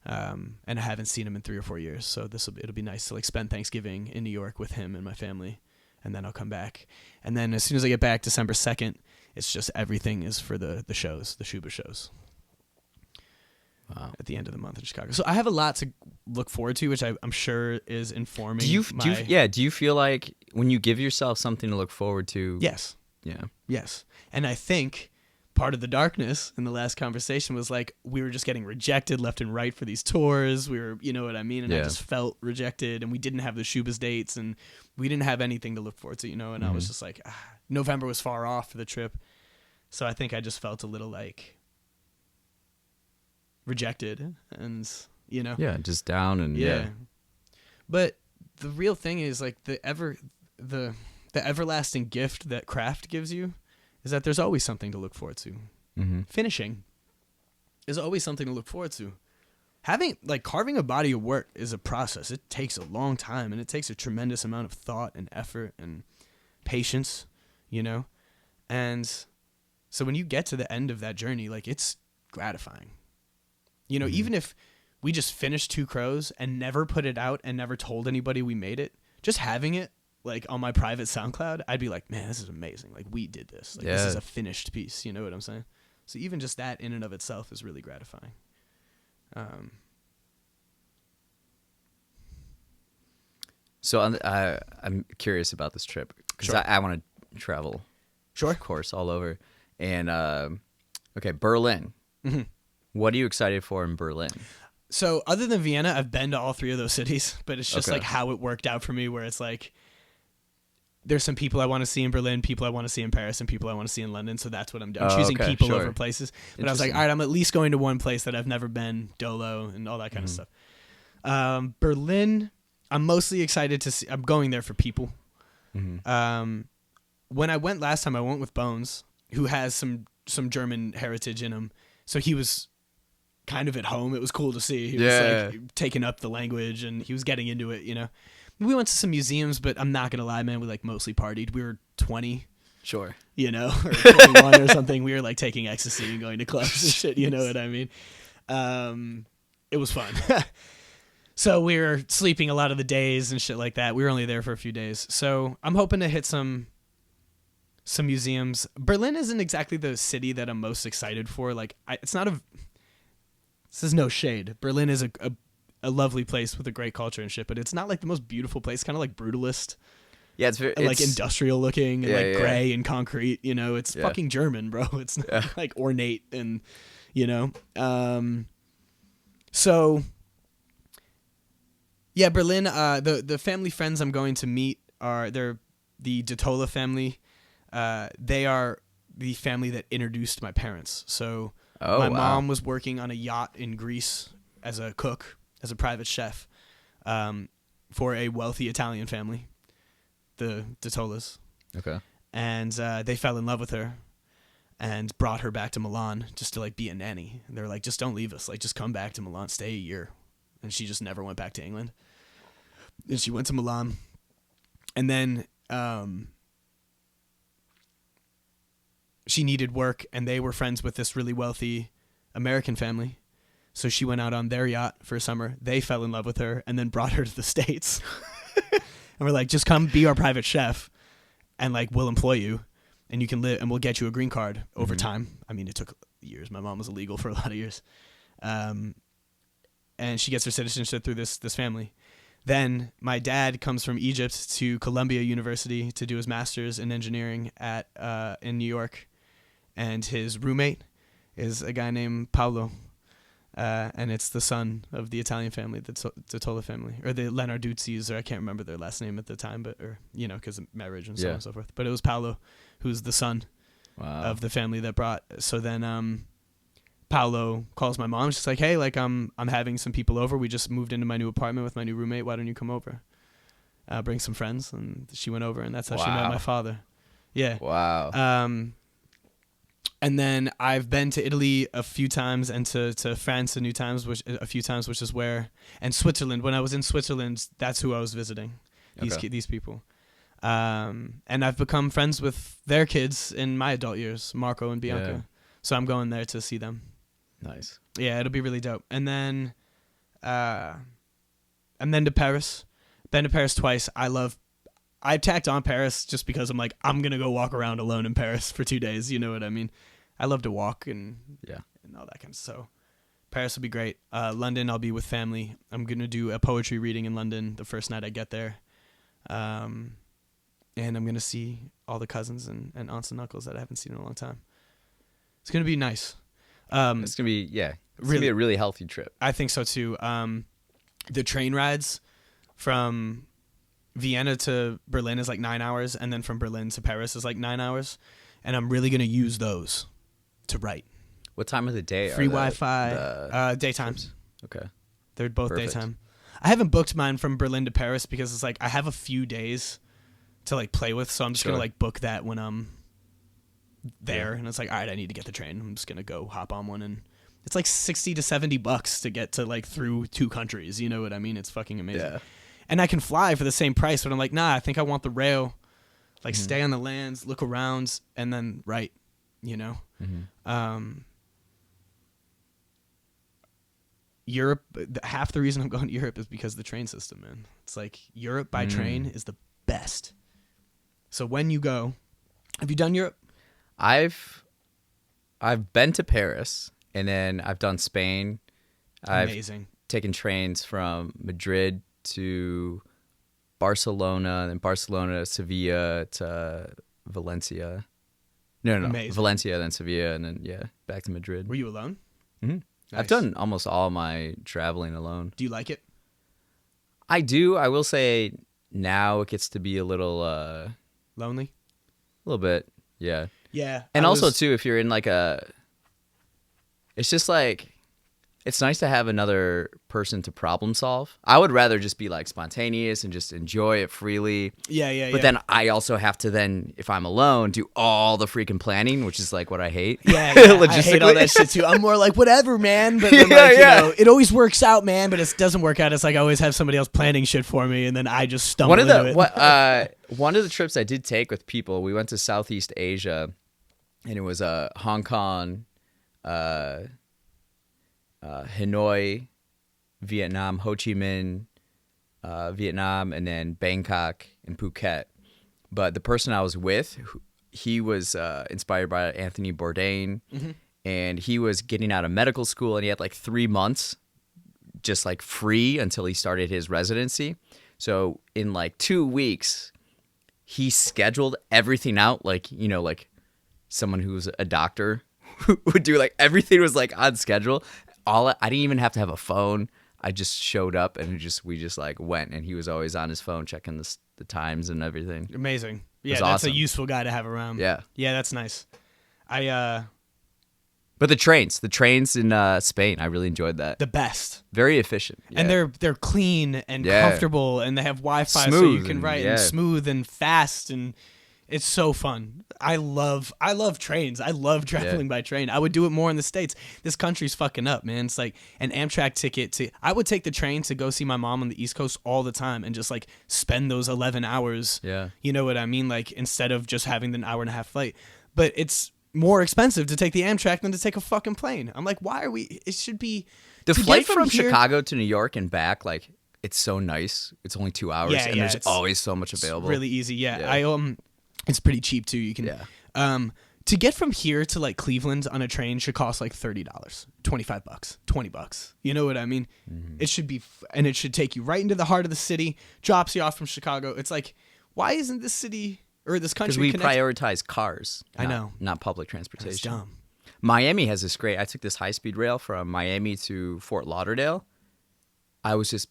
and I haven't seen him in 3 or 4 years. So it'll be nice to like spend Thanksgiving in New York with him and my family, and then I'll come back. And then as soon as I get back, December 2nd, it's just everything is for the shows, the Shuba shows. Wow. At the end of the month in Chicago. So I have a lot to look forward to, which I'm sure is informing. Do you feel like when you give yourself something to look forward to? Yes. Yeah. Yes. And I think part of the darkness in the last conversation was like we were just getting rejected left and right for these tours. We were, you know what I mean? And I just felt rejected, and we didn't have the Shubas dates, and we didn't have anything to look forward to, and I was just like, November was far off for the trip. So I think I just felt a little like rejected and just down and but the real thing is like the everlasting gift that craft gives you is that there's always something to look forward to. Finishing is always something to look forward to. Carving a body of work is a process. It takes a long time, and it takes a tremendous amount of thought and effort and patience, and so when you get to the end of that journey, like, it's gratifying. Even if we just finished Two Crows and never put it out and never told anybody we made it, just having it like on my private SoundCloud, I'd be like, man, this is amazing. Like, we did this. Like, this is a finished piece. You know what I'm saying? So even just that in and of itself is really gratifying. So I'm curious about this trip because I want to travel. Sure. Of course, all over. And, okay, Berlin. Mm-hmm. What are you excited for in Berlin? So other than Vienna, I've been to all 3 of those cities, but it's just like how it worked out for me, where it's like there's some people I want to see in Berlin, people I want to see in Paris, and people I want to see in London. So that's what I'm doing. I'm choosing people over places. But I was like, all right, I'm at least going to one place that I've never been, Dolo and all that kind of stuff. Berlin, I'm mostly excited to see. I'm going there for people. When I went last time, I went with Bones, who has some German heritage in him. So he was kind of at home. It was cool to see. He was like taking up the language, and he was getting into it, We went to some museums, but I'm not going to lie, man, we like mostly partied. We were 20. Sure. Or 21 or something. We were like taking ecstasy and going to clubs and shit, you know what I mean? It was fun. So we were sleeping a lot of the days and shit like that. We were only there for a few days. So I'm hoping to hit some museums. Berlin isn't exactly the city that I'm most excited for. Like, this is no shade. Berlin is a lovely place with a great culture and shit, but it's not like the most beautiful place. Kind of like brutalist. Yeah, it's like industrial looking and gray and concrete. It's fucking German, bro. It's not like ornate and So yeah, Berlin. The family friends I'm going to meet they're the Detola family. They are the family that introduced my parents. So my mom was working on a yacht in Greece as a cook, as a private chef, for a wealthy Italian family, the Detolas. Okay. And they fell in love with her and brought her back to Milan just to like be a nanny. And they were like, just don't leave us. Like, just come back to Milan, stay a year. And she just never went back to England. And she went to Milan. And then she needed work, and they were friends with this really wealthy American family. So she went out on their yacht for a summer. They fell in love with her and then brought her to the States. And we're like, just come be our private chef, and like, we'll employ you, and you can live, and we'll get you a green card over time. I mean, it took years. My mom was illegal for a lot of years. And she gets her citizenship through this family. Then my dad comes from Egypt to Columbia University to do his master's in engineering in New York. And his roommate is a guy named Paolo. And it's the son of the Italian family, the Totola family, or the Lenarduzzis, or I can't remember their last name at the time, but, because of marriage and so on and so forth. But it was Paolo, who's the son of the family that brought. So then Paolo calls my mom. She's like, hey, like I'm having some people over. We just moved into my new apartment with my new roommate. Why don't you come over? Bring some friends. And she went over, and that's how she met my father. Yeah. Wow. And then I've been to Italy a few times, and to France a few times, which is where, and Switzerland. When I was in Switzerland, that's who I was visiting. These people. And I've become friends with their kids in my adult years, Marco and Bianca. Yeah. So I'm going there to see them. Nice. Yeah, it'll be really dope. And then to Paris. Been to Paris twice. I tacked on Paris just because I'm like, I'm going to go walk around alone in Paris for 2 days. You know what I mean? I love to walk and all that kind of stuff. So Paris will be great. London, I'll be with family. I'm going to do a poetry reading in London the first night I get there. And I'm going to see all the cousins and aunts and uncles that I haven't seen in a long time. It's going to be nice. It's going to be, it's going to be a really healthy trip. I think so too. The train rides from Vienna to Berlin is like 9 hours, and then from Berlin to Paris is like 9 hours. And I'm really going to use those to write. What time of the day Free Wi-Fi, daytime. Okay. They're both Perfect. daytime. I haven't booked mine from Berlin to Paris because it's like I have a few days to like play with, so I'm just going to like book that when I'm there. And it's like, all right, I need to get the train. I'm just going to go hop on one, and it's like $60 to $70 to get to like through 2 countries. You know what I mean? It's fucking amazing. Yeah. And I can fly for the same price, but I'm like, nah, I think I want the rail. Like stay on the lands, look around, and then write, you know? Europe, half the reason I'm going to Europe is because of the train system, man. It's like Europe by train is the best. So when you go, have you done Europe? I've been to Paris, and then I've done Spain. Amazing. I've taken trains from Madrid to Barcelona, then Barcelona to Sevilla to Valencia. No. Amazing. Valencia, then Sevilla, and then back to Madrid. Were you alone? Mm-hmm. Nice. I've done almost all my traveling alone. Do you like it? I do. I will say now it gets to be a little lonely. A little bit, yeah. Yeah. And also too, if you're in like it's just like, it's nice to have another person to problem solve. I would rather just be like spontaneous and just enjoy it freely. Yeah. But then I also have to then, if I'm alone, do all the freaking planning, which is like what I hate. Yeah. I hate all that shit too. I'm more like, whatever, man. But then, like, you know, it always works out, man. But it doesn't work out. It's like I always have somebody else planning shit for me, and then I just stumble into it. One of the trips I did take with people, we went to Southeast Asia, and it was Hong Kong, Hanoi, Vietnam, Ho Chi Minh, Vietnam, and then Bangkok and Phuket. But the person I was with, he was inspired by Anthony Bourdain, and he was getting out of medical school, and he had like 3 months just like free until he started his residency. So in like 2 weeks, he scheduled everything out like, you know, like someone who's a doctor would do. Like everything was like on schedule. I didn't even have to have a phone. I just showed up and we just like went, and he was always on his phone checking the times and everything. Amazing. Yeah, that's awesome. a useful guy to have around. Yeah. Yeah, that's nice. But the trains in Spain, I really enjoyed that. The best. Very efficient. Yeah. And they're clean and comfortable, and they have Wi-Fi so you can write, and smooth and fast, and it's so fun. I love trains. I love traveling by train. I would do it more in the States. This country's fucking up, man. It's like an Amtrak ticket I would take the train to go see my mom on the East Coast all the time and just like spend those 11 hours. Yeah. You know what I mean? Like instead of just having the hour and a half flight. But it's more expensive to take the Amtrak than to take a fucking plane. I'm like, why are we? It should be the flight from Chicago to New York and back. Like it's so nice. It's only 2 hours, and there's always so much available. It's really easy. Yeah. It's pretty cheap too. You can to get from here to like Cleveland on a train should cost like $30, $25, $20. You know what I mean? Mm-hmm. It should be, and it should take you right into the heart of the city, drops you off from Chicago. It's like, why isn't this city or this country? Because we prioritize cars. I know, not public transportation. That's dumb. Miami has this great. I took this high-speed rail from Miami to Fort Lauderdale. I was just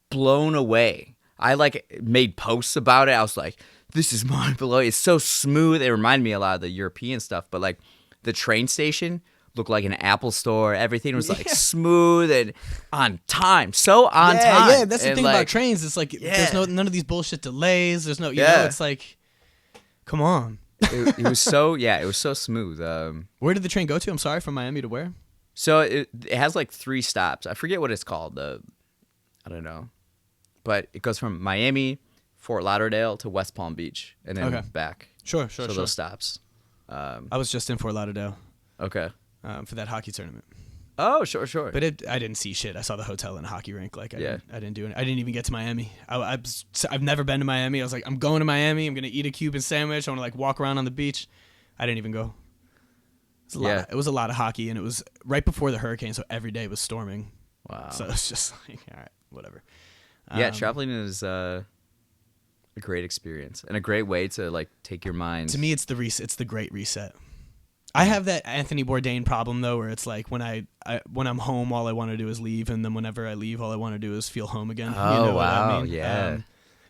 blown away. I like made posts about it. I was like, this is mind blowing. It's so smooth. It reminded me a lot of the European stuff, but like the train station looked like an Apple store. Everything was like smooth and on time. So on time. Yeah, that's the thing about trains. It's like there's none of these bullshit delays. There's no, you know, it's like, come on. It was so smooth. Where did the train go to? I'm sorry, from Miami to where? So it has like 3 stops. I forget what it's called. I don't know, but it goes from Miami, Fort Lauderdale to West Palm Beach, and then back. Sure. So those stops. I was just in Fort Lauderdale. Okay. For that hockey tournament. Oh, sure. But I didn't see shit. I saw the hotel and a hockey rink. Like I didn't do it. I didn't even get to Miami. I've never been to Miami. I was like, I'm going to Miami. I'm gonna eat a Cuban sandwich. I want to like walk around on the beach. I didn't even go. It was a lot of hockey, and it was right before the hurricane, so every day was storming. Wow. So it's just like, all right, whatever. Yeah, traveling is a great experience and a great way to like take your mind. To me, it's the great reset. I have that Anthony Bourdain problem though, where it's like when I'm home, all I want to do is leave, and then whenever I leave, all I want to do is feel home again. Oh, you know wow, what I mean? yeah.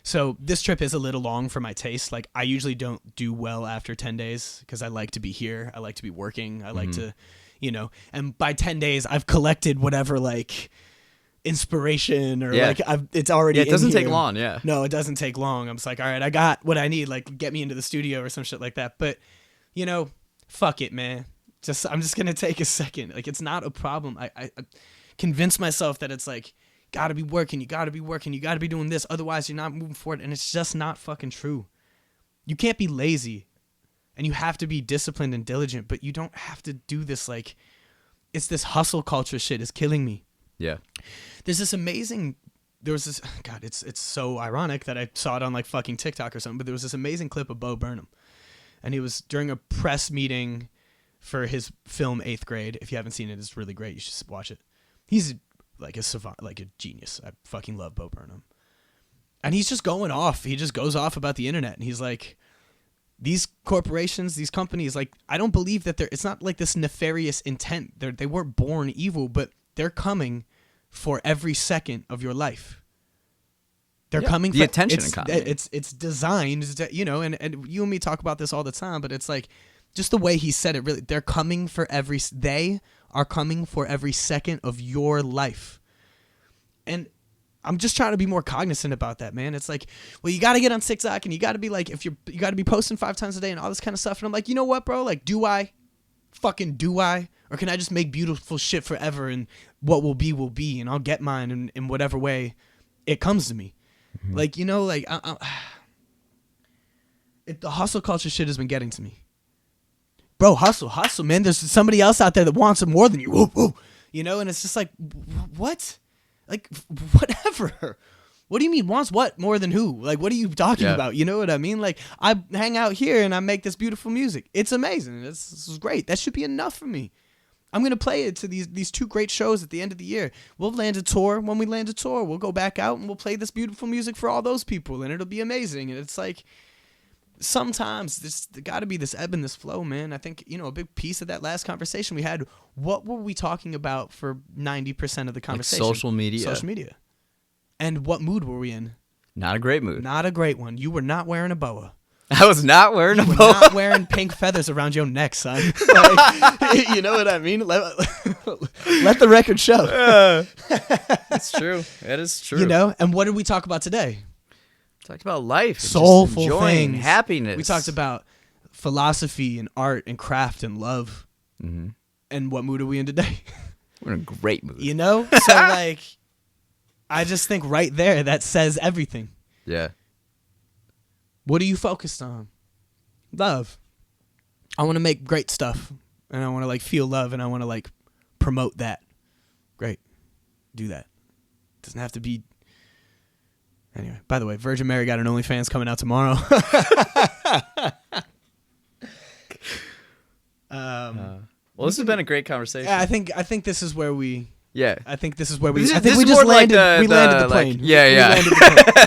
So this trip is a little long for my taste. Like I usually don't do well after 10 days because I like to be here. I like to be working. I like to, you know. And by 10 days, I've collected whatever like inspiration or like it's already. Yeah, it doesn't in take here. long. Yeah. No, it doesn't take long. I'm just like, all right, I got what I need. Like get me into the studio or some shit like that. But you know, fuck it, man. I'm just gonna take a second. Like it's not a problem. I convince myself that it's like gotta be working. You gotta be doing this. Otherwise, you're not moving forward. And it's just not fucking true. You can't be lazy, and you have to be disciplined and diligent. But you don't have to do this. Like it's this hustle culture shit is killing me. Yeah. There was this. God, it's so ironic that I saw it on like fucking TikTok or something. But there was this amazing clip of Bo Burnham, and he was during a press meeting for his film 8th Grade. If you haven't seen it, it's really great. You should watch it. He's like a savant, like a genius. I fucking love Bo Burnham. And he's just going off. He just goes off about the internet. And he's like, these corporations, these companies, like, I don't believe that it's not like this nefarious intent. They weren't born evil, but they're coming for every second of your life. They're coming the for attention economy. It's designed to, you know, and you and me talk about this all the time, but it's like, just the way he said it, really, they are coming for every second of your life. And I'm just trying to be more cognizant about that, man. It's like, well, you got to get on TikTok and you got to be like, you got to be posting 5 times a day and all this kind of stuff. And I'm like, you know what, bro? Like, do I? Or can I just make beautiful shit forever and what will be and I'll get mine in whatever way it comes to me. Mm-hmm. Like, you know, like, the hustle culture shit has been getting to me. Bro, hustle, man. There's somebody else out there that wants it more than you. Woo, woo. You know, and it's just like, what? Like, whatever. What do you mean wants what more than who? Like, what are you talking about? You know what I mean? Like, I hang out here and I make this beautiful music. It's amazing. This is great. That should be enough for me. I'm going to play it to these 2 great shows at the end of the year. We'll land a tour. When we land a tour, we'll go back out and we'll play this beautiful music for all those people, and it'll be amazing. And it's like, sometimes there's got to be this ebb and this flow, man. I think, you know, a big piece of that last conversation we had, what were we talking about for 90% of the conversation? Like social media. And what mood were we in? Not a great mood. Not a great one. You were not wearing a boa. I was not wearing a boa. You were not wearing pink feathers around your neck, son. Like, you know what I mean? Let the record show. It's true. It is true. You know? And what did we talk about today? Talked about life, soulful just enjoying things, happiness. We talked about philosophy and art and craft and love. Mm-hmm. And what mood are we in today? We're in a great mood. You know? So like, I just think right there that says everything. Yeah. What are you focused on? Love. I want to make great stuff, and I want to like feel love, and I want to like promote that. Great. Do that. Doesn't have to be. Anyway, by the way, Virgin Mary got an OnlyFans coming out tomorrow. Well, this has been a great conversation. Yeah, I think this is where we. Yeah. I think this is where we. This I think we just landed. We landed the plane. Like, yeah, yeah. We landed the plane.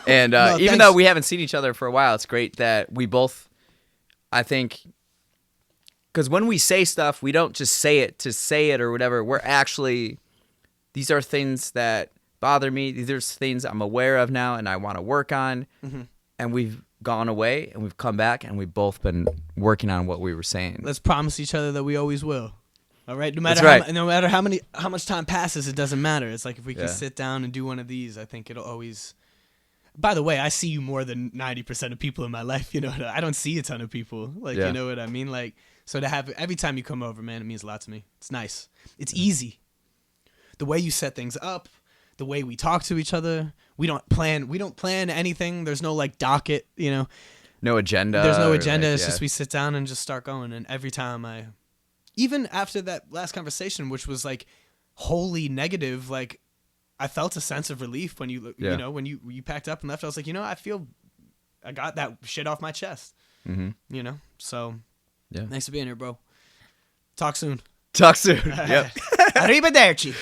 And No, even though we haven't seen each other for a while, it's great that we both, I think, because when we say stuff, we don't just say it to say it or whatever. We're actually, these are things that bother me. These are things I'm aware of now and I want to work on. Mm-hmm. And gone away and we've come back and we've both been working on what we were saying. Let's promise each other that we always will. All right. No matter how much time passes, it doesn't matter. It's like if we can sit down and do one of these, I think it'll always. By the way, I see you more than 90% of people in my life. You know, I don't see a ton of people. Like, you know what I mean? Like, so to have every time you come over, man, it means a lot to me. It's nice. It's easy. The way you set things up, the way we talk to each other. We don't plan anything. There's no like docket, you know. No agenda. There's no agenda. It's just we sit down and just start going. And every time even after that last conversation, which was like wholly negative, like I felt a sense of relief when you know, when you packed up and left. I was like, you know, I feel I got that shit off my chest. Mm-hmm. You know, so thanks for being here, bro. Talk soon. Yep. Arrivederci.